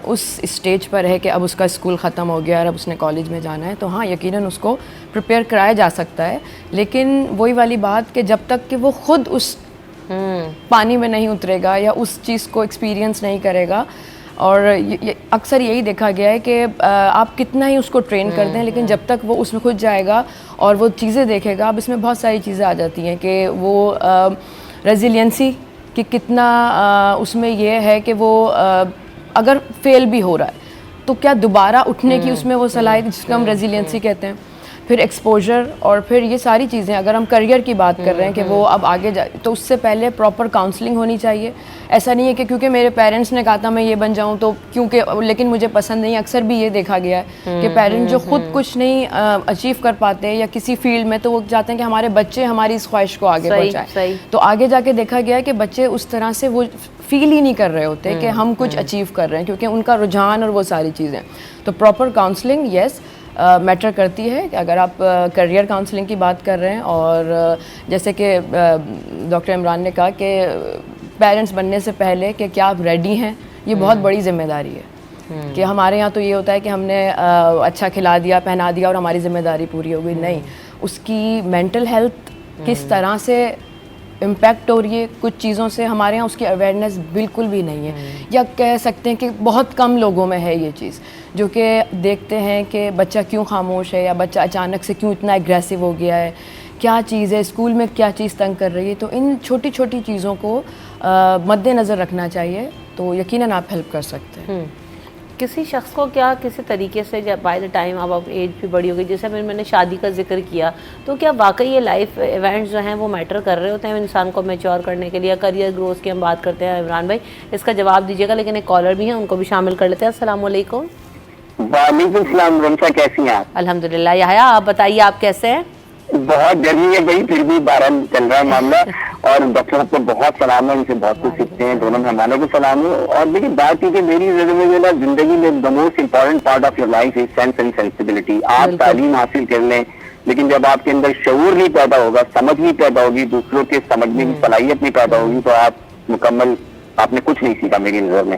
اس اسٹیج پر ہے کہ اب اس کا اسکول ختم ہو گیا اور اب اس نے کالج میں جانا ہے تو ہاں یقیناً اس کو پریپیئر کرایا جا سکتا ہے. لیکن وہی والی بات کہ جب تک کہ وہ خود اس پانی میں نہیں اترے گا یا اس چیز کو ایکسپیرینس نہیں کرے گا, اور اکثر یہی دیکھا گیا ہے کہ آپ کتنا ہی اس کو ٹرین کر دیں لیکن جب تک وہ اس میں خود جائے گا اور وہ چیزیں دیکھے گا, اب اس میں بہت ساری چیزیں آ جاتی ہیں کہ وہ ریزیلینسی کہ کتنا اس میں یہ ہے کہ وہ اگر فیل بھی ہو رہا ہے تو کیا دوبارہ اٹھنے کی اس میں وہ صلاحیت جس کو ہم ریزیلینسی کہتے ہیں. پھر ایکسپوجر اور پھر یہ ساری چیزیں. اگر ہم کریئر کی بات کر رہے ہیں کہ وہ اب آگے جائے تو اس سے پہلے پراپر کاؤنسلنگ ہونی چاہیے. ایسا نہیں ہے کہ کیونکہ میرے پیرنٹس نے کہا تھا میں یہ بن جاؤں تو کیونکہ لیکن مجھے پسند نہیں. اکثر بھی یہ دیکھا گیا ہے کہ پیرنٹ جو خود کچھ نہیں اچیو کر پاتے یا کسی فیلڈ میں تو وہ چاہتے ہیں کہ ہمارے بچے ہماری اس خواہش کو آگے پہنچائیں. تو آگے جا کے دیکھا گیا ہے کہ بچے اس طرح سے وہ فیل ہی نہیں کر رہے ہوتے کہ ہم کچھ اچیو کر رہے ہیں کیونکہ ان کا رجحان اور وہ ساری چیزیں. تو پراپر کاؤنسلنگ یس میٹر کرتی ہے. کہ اگر آپ کریئر کاؤنسلنگ کی بات کر رہے ہیں اور جیسے کہ ڈاکٹر عمران نے کہا کہ پیرنٹس بننے سے پہلے کہ کیا آپ ریڈی ہیں, یہ بہت بڑی ذمہ داری ہے. کہ ہمارے یہاں تو یہ ہوتا ہے کہ ہم نے اچھا کھلا دیا پہنا دیا اور ہماری ذمہ داری پوری ہو گئی. نہیں, اس کی مینٹل ہیلتھ کس طرح سے امپیکٹ ہو رہی ہے کچھ چیزوں سے, ہمارے یہاں اس کی اویئرنیس بالکل بھی نہیں ہے. یا کہہ سکتے ہیں کہ بہت کم لوگوں میں ہے یہ چیز, جو کہ دیکھتے ہیں کہ بچہ کیوں خاموش ہے یا بچہ اچانک سے کیوں اتنا اگریسو ہو گیا ہے, کیا چیز ہے, اسکول میں کیا چیز تنگ کر رہی ہے. تو ان چھوٹی چھوٹی چیزوں کو مد نظر رکھنا چاہیے تو یقیناً آپ ہیلپ کر سکتے ہیں. کسی شخص کو کیا کسی طریقے سے جب بائی دا ٹائم اب ایج بھی بڑی ہو گئی, جیسے میں نے شادی کا ذکر کیا, تو کیا واقعی یہ لائف ایونٹس جو ہیں وہ میٹر کر رہے ہوتے ہیں انسان کو میچور کرنے کے لیے؟ کریئر گروتھ کی ہم بات کرتے ہیں عمران بھائی, اس کا جواب دیجیے گا. لیکن ایک کالر بھی ہیں, ان کو بھی شامل کر لیتے ہیں. السلام علیکم. وعلیکم السلام. رمشا کیسی ہیں آپ؟ الحمدللہ. یحییٰ آپ بتائیے آپ کیسے ہیں؟ بہت گرمی ہے بھائی, پھر بھی 12 چل رہا ہے معاملہ. اور ڈاکٹر صاحب کو بہت سلام ہے, ان سے بہت کچھ سیکھتے ہیں. دونوں مہمانوں کو سلام ہے. اور دیکھیے بات یہ کہ میری زندگی میں the most important part of your life is sense and sensibility. آپ تعلیم حاصل کر لیں لیکن جب آپ کے اندر شعور نہیں پیدا ہوگا, سمجھ نہیں پیدا ہوگی, دوسروں کے سمجھنے کی صلاحیت نہیں پیدا ہوگی, تو آپ مکمل آپ نے کچھ نہیں سیکھا میری نظر میں.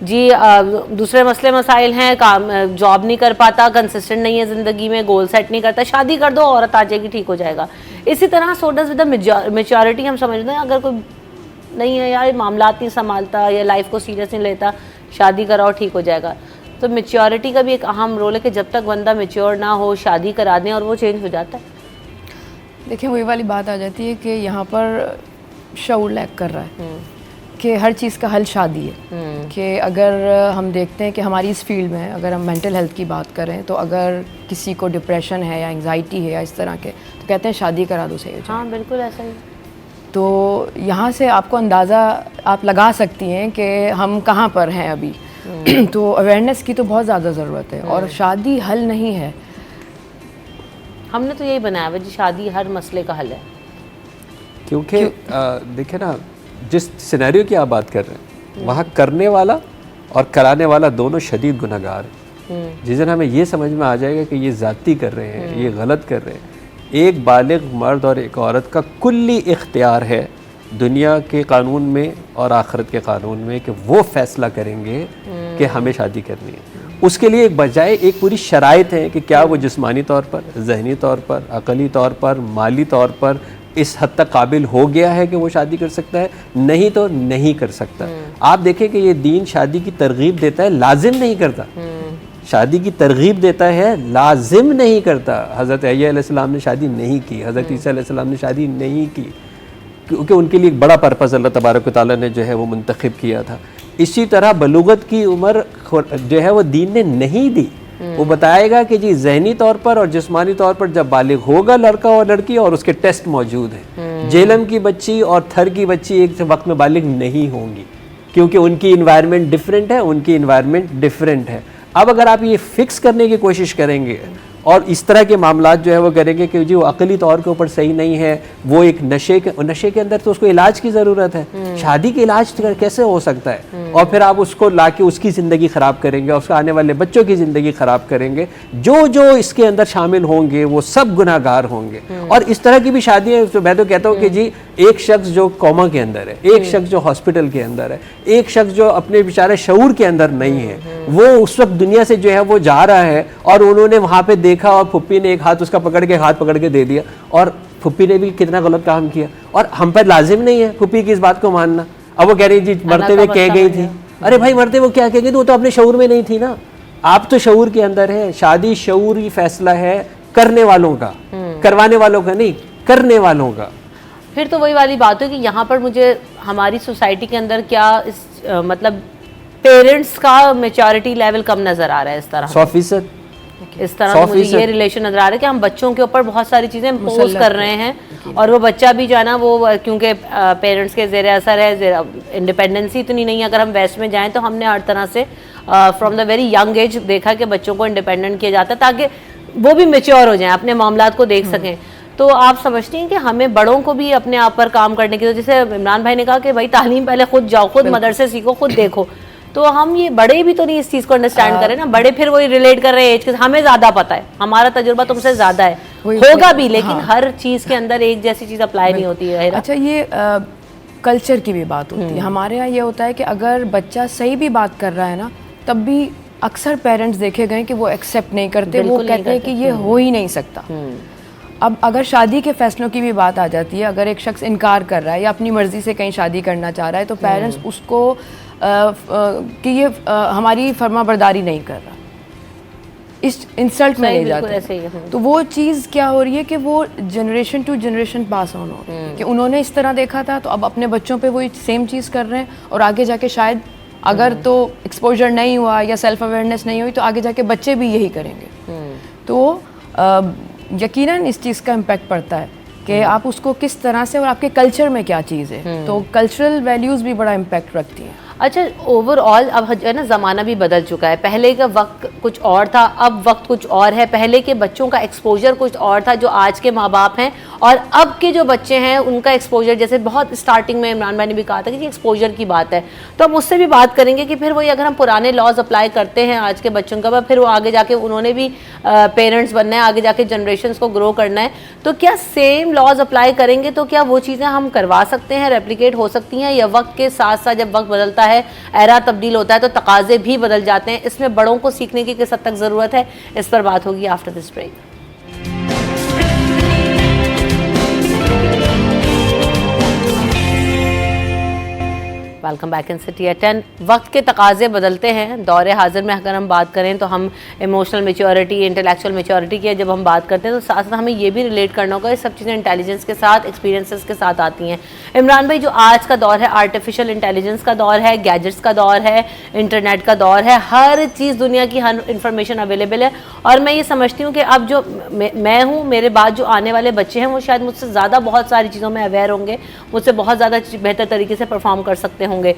جی دوسرے مسئلے مسائل ہیں, کام جاب نہیں کر پاتا, کنسسٹنٹ نہیں ہے زندگی میں, گول سیٹ نہیں کرتا, شادی کر دو عورت آ جائے گی ٹھیک ہو جائے گا. اسی طرح so does with the maturity. ہم سمجھتے ہیں اگر کوئی نہیں ہے یار معاملات نہیں سنبھالتا یا لائف کو سیریس نہیں لیتا, شادی کراؤ ٹھیک ہو جائے گا. تو میچورٹی کا بھی ایک اہم رول ہے کہ جب تک بندہ میچور نہ ہو شادی کرا دیں اور وہ چینج ہو جاتا ہے. دیکھیں وہی والی بات آ جاتی ہے کہ یہاں پر شعور لیک کر رہا ہے کہ ہر چیز کا حل شادی ہے. کہ اگر ہم دیکھتے ہیں کہ ہماری اس فیلڈ میں اگر ہم مینٹل ہیلتھ کی بات کریں تو اگر کسی کو ڈپریشن ہے یا انگزائٹی ہے یا اس طرح کے تو کہتے ہیں شادی کرا دو صحیح ہو جائے. ہاں بالکل ایسا ہی. تو یہاں سے آپ کو اندازہ آپ لگا سکتی ہیں کہ ہم کہاں پر ہیں ابھی. تو اویئرنیس کی تو بہت زیادہ ضرورت ہے اور شادی حل نہیں ہے. ہم نے تو یہی بنایا ہوا جی شادی ہر مسئلے کا حل ہے. کیونکہ دیکھیں نا جس سینیریو کی آپ بات کر رہے ہیں وہاں کرنے والا اور کرانے والا دونوں شدید گناہ گار ہیں. جس دن ہمیں یہ سمجھ میں آ جائے گا کہ یہ زیادتی کر رہے ہیں, یہ غلط کر رہے ہیں, ایک بالغ مرد اور ایک عورت کا کلی اختیار ہے دنیا کے قانون میں اور آخرت کے قانون میں کہ وہ فیصلہ کریں گے کہ ہمیں شادی کرنی ہے. اس کے لیے ایک بجائے ایک پوری شرائط ہے کہ کیا وہ جسمانی طور پر, ذہنی طور پر, عقلی طور پر, مالی طور پر اس حد تک قابل ہو گیا ہے کہ وہ شادی کر سکتا ہے, نہیں تو نہیں کر سکتا. آپ دیکھیں کہ یہ دین شادی کی ترغیب دیتا ہے, لازم نہیں کرتا. شادی کی ترغیب دیتا ہے, لازم نہیں کرتا. حضرت عیسیٰ علیہ السلام نے شادی نہیں کی, حضرت عیسیٰ علیہ السلام نے شادی نہیں کی کیونکہ ان کے لیے ایک بڑا پرپس اللہ تبارک و تعالیٰ نے جو ہے وہ منتخب کیا تھا. اسی طرح بلوغت کی عمر جو ہے وہ دین نے نہیں دی. وہ بتائے گا کہ جی ذہنی طور پر اور جسمانی طور پر جب بالغ ہوگا لڑکا اور لڑکی اور اس کے ٹیسٹ موجود ہیں. جیلم کی بچی اور تھر کی بچی ایک وقت میں بالغ نہیں ہوں گی کیونکہ ان کی انوائرمنٹ ڈیفرنٹ ہے, ان کی انوائرمنٹ ڈیفرنٹ ہے. اب اگر آپ یہ فکس کرنے کی کوشش کریں گے اور اس طرح کے معاملات جو ہے وہ کریں گے کہ جی وہ عقلی طور کے اوپر صحیح نہیں ہے, وہ ایک نشے کے اندر تو اس کو علاج کی ضرورت ہے. شادی کے علاج کیسے ہو سکتا ہے؟ اور پھر آپ اس کو لا کے اس کی زندگی خراب کریں گے, اس کے آنے والے بچوں کی زندگی خراب کریں گے. جو اس کے اندر شامل ہوں گے وہ سب گناہ گار ہوں گے. اور اس طرح کی بھی شادیاں میں تو کہتا ہوں کہ جی ایک شخص جو کوما کے اندر ہے, ایک شخص جو ہاسپٹل کے اندر ہے, ایک شخص جو اپنے بیچارے شعور کے اندر نہیں ہے, وہ اس وقت دنیا سے جو ہے وہ جا رہا ہے اور انہوں نے وہاں پہ دیکھا اور پھپھی نے ایک ہاتھ اس کا پکڑ کے دے دیا اور پھپھی نے بھی کتنا غلط کام کیا. اور ہم پر لازم نہیں ہے پھپھی کی اس بات کو ماننا. اب وہ کہہ رہی جی مرتے ہوئے کہہ گئی تھی. ارے بھائی مرتے وہ کیا کہہ گئی تھی, وہ تو اپنے شعور میں نہیں تھی نا. آپ تو شعور کے اندر ہے. شادی شعوری فیصلہ ہے کرنے والوں کا, کروانے والوں کا نہیں, کرنے والوں کا. پھر تو وہی والی بات ہے کہ یہاں پر مجھے ہماری سوسائٹی کے اندر کیا مطلب پیرنٹس کا میچورٹی لیول کم نظر آ رہا ہے. اس طرح 100% اس طرح مجھے یہ ریلیشن نظر آ رہا ہے کہ ہم بچوں کے اوپر بہت ساری چیزیں امپوز کر رہے ہیں اور وہ بچہ بھی جو ہے نا وہ کیونکہ پیرنٹس کے زیر اثر ہے, انڈیپینڈنسی اتنی نہیں ہے. اگر ہم ویسٹ میں جائیں تو ہم نے ہر طرح سے from the very young age دیکھا کہ بچوں کو انڈیپینڈنٹ کیا جاتا ہے تاکہ وہ بھی میچور ہو جائیں, اپنے معاملات کو دیکھ سکیں. تو آپ سمجھتی ہیں کہ ہمیں بڑوں کو بھی اپنے آپ پر کام کرنے کی, جیسے عمران بھائی نے کہا کہ بھائی تعلیم پہلے خود جاؤ, خود مدرسے سیکھو, خود دیکھو. تو ہم یہ بڑے بھی تو نہیں اس چیز کو انڈرسٹینڈ کریں نا. بڑے پھر وہی ریلیٹ کر رہے ہیں ایج کے, ہمیں زیادہ پتہ ہے, ہمارا تجربہ تم سے زیادہ ہے, ہوگا بھی, لیکن ہر چیز کے اندر ایک جیسی چیز اپلائی نہیں ہوتی ہے. اچھا یہ کلچر کی بھی بات ہوتی ہے. ہمارے یہاں یہ ہوتا ہے کہ اگر بچہ صحیح بھی بات کر رہا ہے نا تب بھی اکثر پیرنٹس دیکھے گئے کہ وہ ایکسیپٹ نہیں کرتے, وہ کہتے ہیں کہ یہ ہو ہی نہیں سکتا. اب اگر شادی کے فیصلوں کی بھی بات آ جاتی ہے, اگر ایک شخص انکار کر رہا ہے یا اپنی مرضی سے کہیں شادی کرنا چاہ رہا ہے تو پیرنٹس اس کو کہ یہ ہماری فرما برداری نہیں کر رہا, اس انسلٹ میں لے جاتے ہیں. تو وہ چیز کیا ہو رہی ہے کہ وہ جنریشن ٹو جنریشن پاس آن ہو رہی ہے کہ انہوں نے اس طرح دیکھا تھا تو اب اپنے بچوں پہ وہی سیم چیز کر رہے ہیں, اور آگے جا کے شاید اگر تو ایکسپوجر نہیں ہوا یا سیلف اویئرنیس نہیں ہوئی تو آگے جا کے بچے بھی یہی کریں گے. تو یقیناً اس چیز کا امپیکٹ پڑتا ہے کہ آپ اس کو کس طرح سے, اور آپ کے کلچر میں کیا چیز ہے. تو کلچرل ویلیوز بھی بڑا امپیکٹ رکھتی ہیں. اچھا اوور آل اب جو ہے نا زمانہ بھی بدل چکا ہے. پہلے کا وقت کچھ اور تھا, اب وقت کچھ اور ہے. پہلے کے بچوں کا ایکسپوجر کچھ اور تھا جو آج کے ماں باپ ہیں, اور اب کے جو بچے ہیں ان کا ایکسپوجر, جیسے بہت اسٹارٹنگ میں عمران بھائی نے بھی کہا تھا کہ ایکسپوجر کی بات ہے, تو ہم اس سے بھی بات کریں گے کہ پھر وہی اگر ہم پرانے لاز اپلائی کرتے ہیں آج کے بچوں کا, پھر وہ آگے جا کے انہوں نے بھی پیرنٹس بننا ہے, آگے جا کے جنریشنس کو گرو کرنا ہے, تو کیا سیم لاز اپلائی کریں گے تو کیا وہ چیزیں ہم کروا سکتے ہیں, ریپلیکیٹ ہو سکتی ہیں, یا وقت کے ساتھ ساتھ جب وقت بدلتا ہے, ایرا تبدیل ہوتا ہے, تو تقاضے بھی بدل جاتے ہیں. اس میں بڑوں کو سیکھنے کی کس حد تک ضرورت ہے, اس پر بات ہوگی after this break. Welcome back in city at 10. وقت کے تقاضے بدلتے ہیں. دور حاضر میں اگر ہم بات کریں تو ہم ایموشنل میچورٹی, انٹلیکچوئل میچورٹی کی جب ہم بات کرتے ہیں تو ساتھ ساتھ ہمیں یہ بھی ریلیٹ کرنا ہوگا, یہ سب چیزیں انٹیلیجنس کے ساتھ, ایکسپیرینسز کے ساتھ آتی ہیں. عمران بھائی, جو آج کا دور ہے آرٹیفیشیل انٹیلیجنس کا دور ہے, گیجٹس کا دور ہے, انٹرنیٹ کا دور ہے, ہر چیز دنیا کی ہر انفارمیشن اویلیبل ہے, اور میں یہ سمجھتی ہوں کہ اب جو میں ہوں, میرے بعد جو آنے والے بچے ہیں وہ شاید مجھ سے زیادہ بہت ساری چیزوں میں اویئر ہوں گے, مجھ سے بہت زیادہ بہتر طریقے سے پرفارم کر سکتے ہوں گے.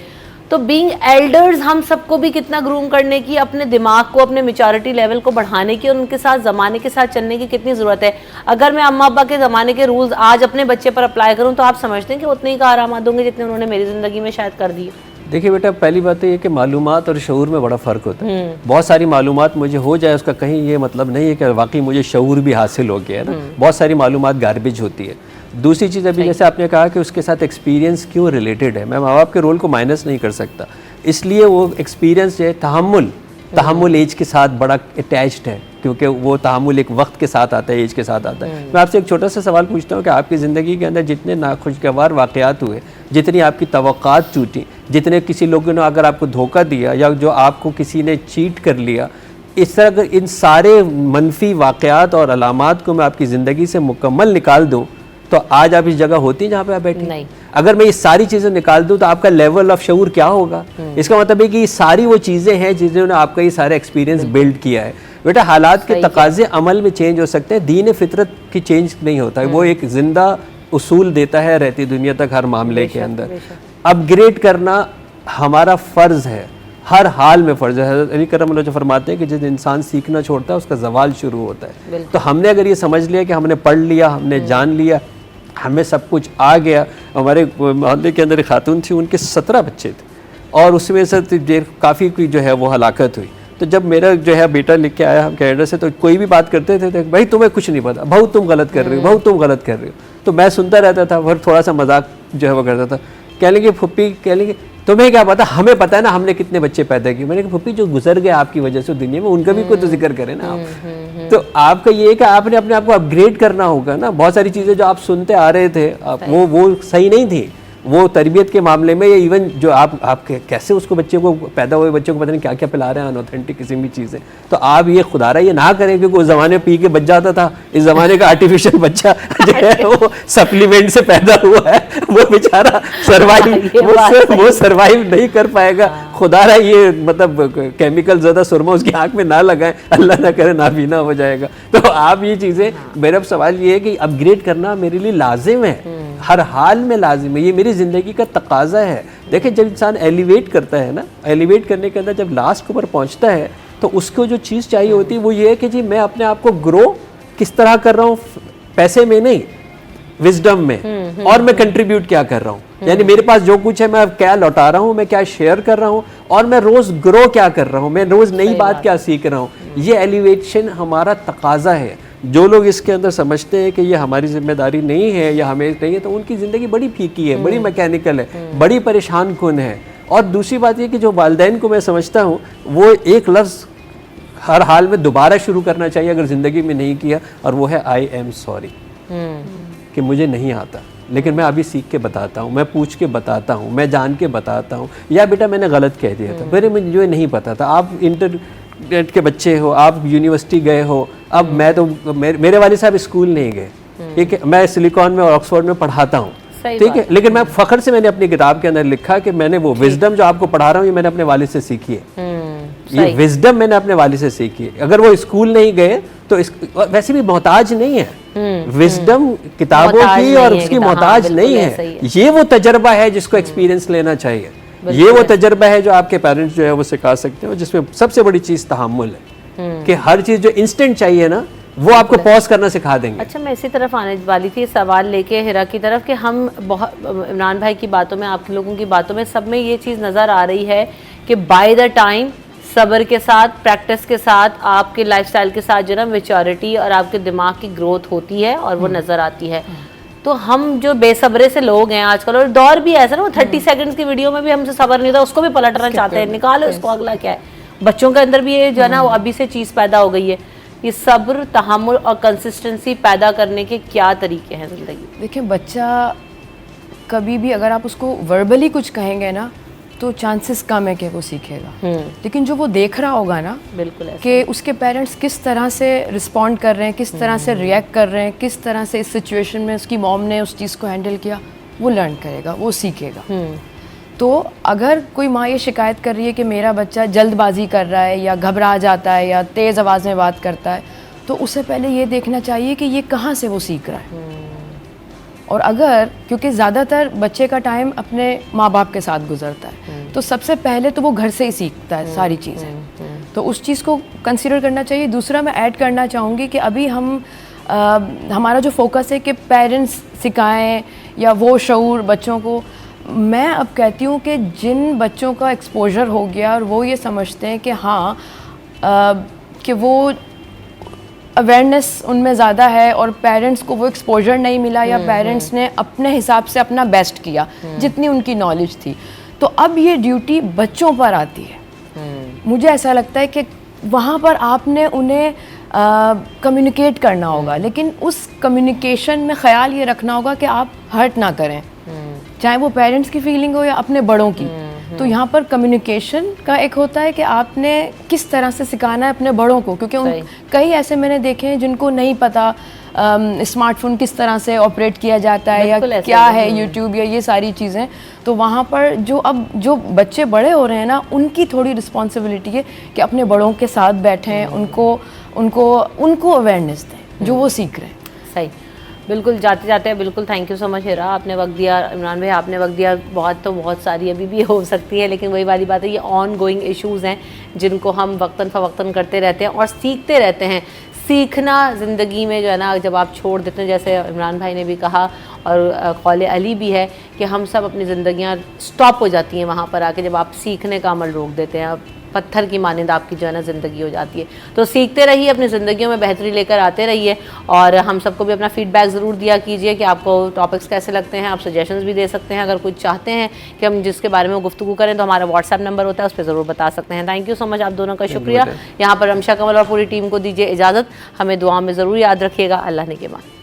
تو بینگ ایلڈرز ہم سب کو بھی کتنا گروم کرنے کی, اپنے دماغ کو, اپنے میچورٹی لیول کو بڑھانے کی, اور ان کے ساتھ زمانے کے ساتھ چلنے کی کتنی ضرورت ہے. اگر میں اماں ابا کے زمانے کے رولز آج اپنے بچے پر اپلائی کروں تو آپ سمجھتے ہیں کہ اتنے ہی کارآمد ہوں گے جتنے انہوں نے میری زندگی میں شاید کر دیے؟ دیکھیے بیٹا, پہلی بات یہ کہ معلومات اور شعور میں بڑا فرق ہوتا ہے. بہت ساری معلومات مجھے ہو جائے اس کا کہیں یہ مطلب نہیں ہے کہ واقعی مجھے شعور بھی حاصل ہو گیا ہے نا. بہت ساری معلومات گاربیج ہوتی ہے. دوسری چیز, ابھی جیسے آپ نے کہا کہ اس کے ساتھ ایکسپیرینس کیوں ریلیٹڈ ہے, میں ماں باپ کے رول کو مائنس نہیں کر سکتا, اس لیے وہ ایکسپیرینس جو ہے تحمل ایج کے ساتھ بڑا اٹیچڈ ہے, کیونکہ وہ تحمل ایک وقت کے ساتھ آتا ہے, ایج کے ساتھ آتا ہے. میں آپ سے ایک چھوٹا سا سوال پوچھتا ہوں کہ آپ کی زندگی کے اندر جتنے ناخوشگوار واقعات ہوئے, جتنی آپ کی توقعات ٹوٹی, جتنے کسی لوگوں نے اگر آپ کو دھوکہ دیا, یا جو آپ کو کسی نے چیٹ کر لیا, اس طرح اگر ان سارے منفی واقعات اور علامات کو میں آپ کی زندگی سے مکمل نکال دوں تو آج آپ اس جگہ ہوتی ہیں جہاں پہ آپ بیٹھے ہیں؟ اگر میں یہ ساری چیزیں نکال دوں تو آپ کا لیول آف شعور کیا ہوگا؟ اس کا مطلب ہے کہ یہ ساری وہ چیزیں ہیں جنہوں نے آپ کا یہ سارا ایکسپیرینس بلڈ کیا ہے. بیٹا, حالات کے تقاضے عمل میں چینج ہو سکتے ہیں, دین فطرت کی چینج نہیں ہوتا ہے. وہ ایک زندہ اصول دیتا ہے رہتی دنیا تک ہر معاملے کے اندر. اپ گریڈ کرنا ہمارا فرض ہے, ہر حال میں فرض ہے. حضرت علی کرم اللہ جو فرماتے ہیں کہ جس انسان سیکھنا چھوڑتا ہے اس کا زوال شروع ہوتا ہے. تو ہم نے اگر یہ سمجھ لیا کہ ہم نے پڑھ لیا, ہم نے جان لیا, ہمیں سب کچھ آ گیا. ہمارے محلے کے اندر ایک خاتون تھی, ان کے 17 بچے تھے, اور اس میں سے کافی کی جو ہے وہ ہلاکت ہوئی. تو جب میرا جو ہے بیٹا لکھ کے آیا ہم کینیڈا سے, تو کوئی بھی بات کرتے تھے تو بھائی تمہیں کچھ نہیں پتا, بہو تم غلط کر رہے ہو, بہو تم غلط کر رہے ہو. تو میں سنتا رہتا تھا, اور تھوڑا سا مذاق جو ہے وہ کرتا تھا. کہہ لیں گے پھپھی, کہہ لیں گے تمہیں کیا پتا, ہمیں پتا ہے نا ہم نے کتنے بچے پیدا کیے. میں نے کہا پھپھی جو گزر گئے آپ کی وجہ سے دنیا میں, ان کا بھی کوئی تو ذکر کریں نا آپ. تو آپ کا یہ ہے کہ آپ نے اپنے آپ کو اپ گریڈ کرنا ہوگا نا. بہت ساری چیزیں جو آپ سنتے آ رہے تھے وہ صحیح نہیں تھی. وہ تربیت کے معاملے میں, یا ایون جو آپ کیسے اس کو بچے کو, پیدا ہوئے بچے کو پتہ نہیں کیا کیا پلا رہے ہیں, انوتھینٹک قسم کی چیزیں. تو آپ یہ خدا رہا یہ نہ کریں, کیونکہ اس زمانے پی کے بچ جاتا تھا, اس زمانے کا آرٹیفیشل بچہ جو ہے وہ سپلیمنٹ سے پیدا ہوا ہے, وہ بیچارہ وہ سروائیو نہیں کر پائے گا. خدا رہا یہ مطلب کیمیکل زیادہ سرما اس کی آنکھ میں نہ لگائیں, اللہ نہ کرے نابینا ہو جائے گا. تو آپ یہ چیزیں, میرا سوال یہ ہے کہ اپ گریڈ کرنا میرے لیے لازم ہے, ہر حال میں لازم ہے, یہ میری زندگی کا تقاضا ہے. دیکھیں جب انسان ایلیویٹ کرتا ہے نا, ایلیویٹ کرنے کے اندر جب لاسٹ کے اوپر پہنچتا ہے تو اس کو جو چیز چاہیے ہوتی ہے وہ یہ ہے کہ جی میں اپنے آپ کو گرو کس طرح کر رہا ہوں, پیسے میں نہیں, وزڈم میں, اور میں کنٹریبیوٹ کیا کر رہا ہوں. یعنی میرے پاس جو کچھ ہے میں کیا لوٹا رہا ہوں, میں کیا شیئر کر رہا ہوں, اور میں روز گرو کیا کر رہا ہوں, میں روز نئی بات کیا سیکھ رہا ہوں. یہ ایلیویشن ہمارا تقاضا ہے. جو لوگ اس کے اندر سمجھتے ہیں کہ یہ ہماری ذمہ داری نہیں ہے یا ہمیں نہیں ہے, تو ان کی زندگی بڑی پھیکی ہے, بڑی میکینیکل ہے, بڑی پریشان کن ہے. اور دوسری بات یہ کہ جو والدین کو میں سمجھتا ہوں وہ ایک لفظ ہر حال میں دوبارہ شروع کرنا چاہیے اگر زندگی میں نہیں کیا, اور وہ ہے آئی ایم سوری, کہ مجھے نہیں آتا لیکن میں ابھی سیکھ کے بتاتا ہوں, میں پوچھ کے بتاتا ہوں, میں جان کے بتاتا ہوں, یا بیٹا میں نے غلط کہہ دیا تھا, مجھے نہیں پتا تھا. آپ انٹرنیٹ کے بچے ہو, آپ یونیورسٹی گئے ہو, اب میں تو میرے والد صاحب اسکول نہیں گئے, ٹھیک ہے, میں سلیکان میں اور آکسفورڈ میں پڑھاتا ہوں, ٹھیک ہے, لیکن میں فخر سے میں نے اپنی کتاب کے اندر لکھا کہ میں نے وہ وزڈم جو آپ کو پڑھا رہا ہوں یہ میں نے اپنے والد سے سیکھی ہے. یہ وزڈم میں نے اپنے والد سے سیکھی ہے. اگر وہ اسکول نہیں گئے تو ویسے بھی محتاج نہیں ہے, وزڈم کتابوں کی اور اس کی محتاج نہیں ہے. یہ وہ تجربہ ہے جس کو ایکسپیرینس لینا چاہیے. یہ وہ تجربہ ہے جو آپ کے پیرنٹس جو ہے وہ سکھا سکتے ہیں, جس میں سب سے بڑی چیز تحمل ہے, کہ ہر چیز جو انسٹنٹ چاہیے نا وہ آپ کو پاز کرنا سکھا دیں گے. اچھا, میں اسی طرف آنے والی تھی, سوال لے کے ہیرا کی طرف, کہ ہم بہت عمران بھائی کی باتوں میں, آپ لوگوں کی باتوں میں, سب میں یہ چیز نظر آ رہی ہے کہ بائی دا ٹائم صبر کے ساتھ, پریکٹس کے ساتھ, آپ کے لائف سٹائل کے ساتھ جو نا میچورٹی اور آپ کے دماغ کی گروتھ ہوتی ہے اور وہ نظر آتی ہے. تو ہم جو بے صبرے سے لوگ ہیں آج کل, اور دور بھی ایسا نا, وہ 30 سیکنڈز کی ویڈیو میں بھی ہم سے صبر نہیں ہوتا, اس کو بھی پلٹنا چاہتے ہیں, نکالو اس کو, اگلا کیا ہے. بچوں کے اندر بھی یہ جو ہے نا وہ ابھی سے چیز پیدا ہو گئی ہے. یہ صبر, تحمل اور کنسسٹنسی پیدا کرنے کے کیا طریقے ہیں زندگی؟ دیکھیں بچہ کبھی بھی اگر آپ اس کو وربلی کچھ کہیں گے نا تو چانسز کم ہے کہ وہ سیکھے گا, لیکن جو وہ دیکھ رہا ہوگا نا بالکل کہ اس کے پیرنٹس کس طرح سے رسپونڈ کر رہے ہیں, کس طرح سے ریئیکٹ کر رہے ہیں, کس طرح سے اس سچویشن میں اس کی موم نے اس چیز کو ہینڈل کیا, وہ لرن کرے گا, وہ سیکھے گا. تو اگر کوئی ماں یہ شکایت کر رہی ہے کہ میرا بچہ جلد بازی کر رہا ہے یا گھبرا جاتا ہے یا تیز آواز میں بات کرتا ہے, تو اسے پہلے یہ دیکھنا چاہیے کہ یہ کہاں سے وہ سیکھ رہا ہے. اور اگر, کیونکہ زیادہ تر بچے کا ٹائم اپنے ماں باپ کے ساتھ گزرتا ہے, تو سب سے پہلے تو وہ گھر سے ہی سیکھتا ہے ساری چیزیں, تو اس چیز کو کنسیڈر کرنا چاہیے. دوسرا میں ایڈ کرنا چاہوں گی کہ ابھی ہمارا جو فوکس ہے کہ پیرنٹس سکھائیں یا وہ شعور بچوں کو, میں اب کہتی ہوں کہ جن بچوں کا ایکسپوجر ہو گیا اور وہ یہ سمجھتے ہیں کہ ہاں کہ وہ اویئرنیس ان میں زیادہ ہے اور پیرنٹس کو وہ ایکسپوجر نہیں ملا یا پیرنٹس نے اپنے حساب سے اپنا بیسٹ کیا جتنی ان کی نالج تھی, تو اب یہ ڈیوٹی بچوں پر آتی ہے. مجھے ایسا لگتا ہے کہ وہاں پر آپ نے انہیں کمیونیکیٹ کرنا ہوگا, لیکن اس کمیونیکیشن میں خیال یہ رکھنا ہوگا کہ آپ ہرٹ نہ کریں, چاہے وہ پیرنٹس کی فیلنگ ہو یا اپنے بڑوں کی. تو یہاں پر کمیونیکیشن کا ایک ہوتا ہے کہ آپ نے کس طرح سے سکھانا ہے اپنے بڑوں کو, کیونکہ کئی ایسے میں نے دیکھے ہیں جن کو نہیں پتہ اسمارٹ فون کس طرح سے آپریٹ کیا جاتا ہے یا کیا ہے یوٹیوب یا یہ ساری چیزیں. تو وہاں پر جو بچے بڑے ہو رہے ہیں نا, ان کی تھوڑی رسپانسبلٹی ہے کہ اپنے بڑوں کے ساتھ بیٹھیں, ان کو اویئرنیس دیں جو وہ سیکھ رہے ہیں. صحیح, بالکل. جاتے جاتے بالکل تھینک یو سو مچ ہیرا, آپ نے وقت دیا. عمران بھائی آپ نے وقت دیا. بہت ساری ابھی بھی ہو سکتی ہے, لیکن وہی والی بات ہے, یہ آن گوئنگ ایشوز ہیں جن کو ہم وقتاً فوقتاً کرتے رہتے ہیں اور سیکھتے رہتے ہیں. سیکھنا زندگی میں جو ہے نا جب آپ چھوڑ دیتے ہیں, جیسے عمران بھائی نے بھی کہا اور قول علی بھی ہے کہ ہم سب اپنی زندگیاں سٹاپ ہو جاتی ہیں وہاں پر آ کے جب آپ سیکھنے کا عمل روک دیتے ہیں. پتھر کی مانند آپ کی جو ہے نا زندگی ہو جاتی ہے. تو سیکھتے رہیے, اپنی زندگیوں میں بہتری لے کر آتے رہیے, اور ہم سب کو بھی اپنا فیڈ بیک ضرور دیا کیجیے کہ آپ کو ٹاپکس کیسے لگتے ہیں. آپ سجیشنز بھی دے سکتے ہیں, اگر کچھ چاہتے ہیں کہ ہم جس کے بارے میں گفتگو کریں تو ہمارا واٹس ایپ نمبر ہوتا ہے, اس پہ ضرور بتا سکتے ہیں. تھینک یو سو مچ, آپ دونوں کا شکریہ. یہاں پر رمشا کنول اور پوری ٹیم کو دیجیے اجازت. ہمیں دعا میں ضرور یاد رکھیے گا. اللہ نے کے بعد.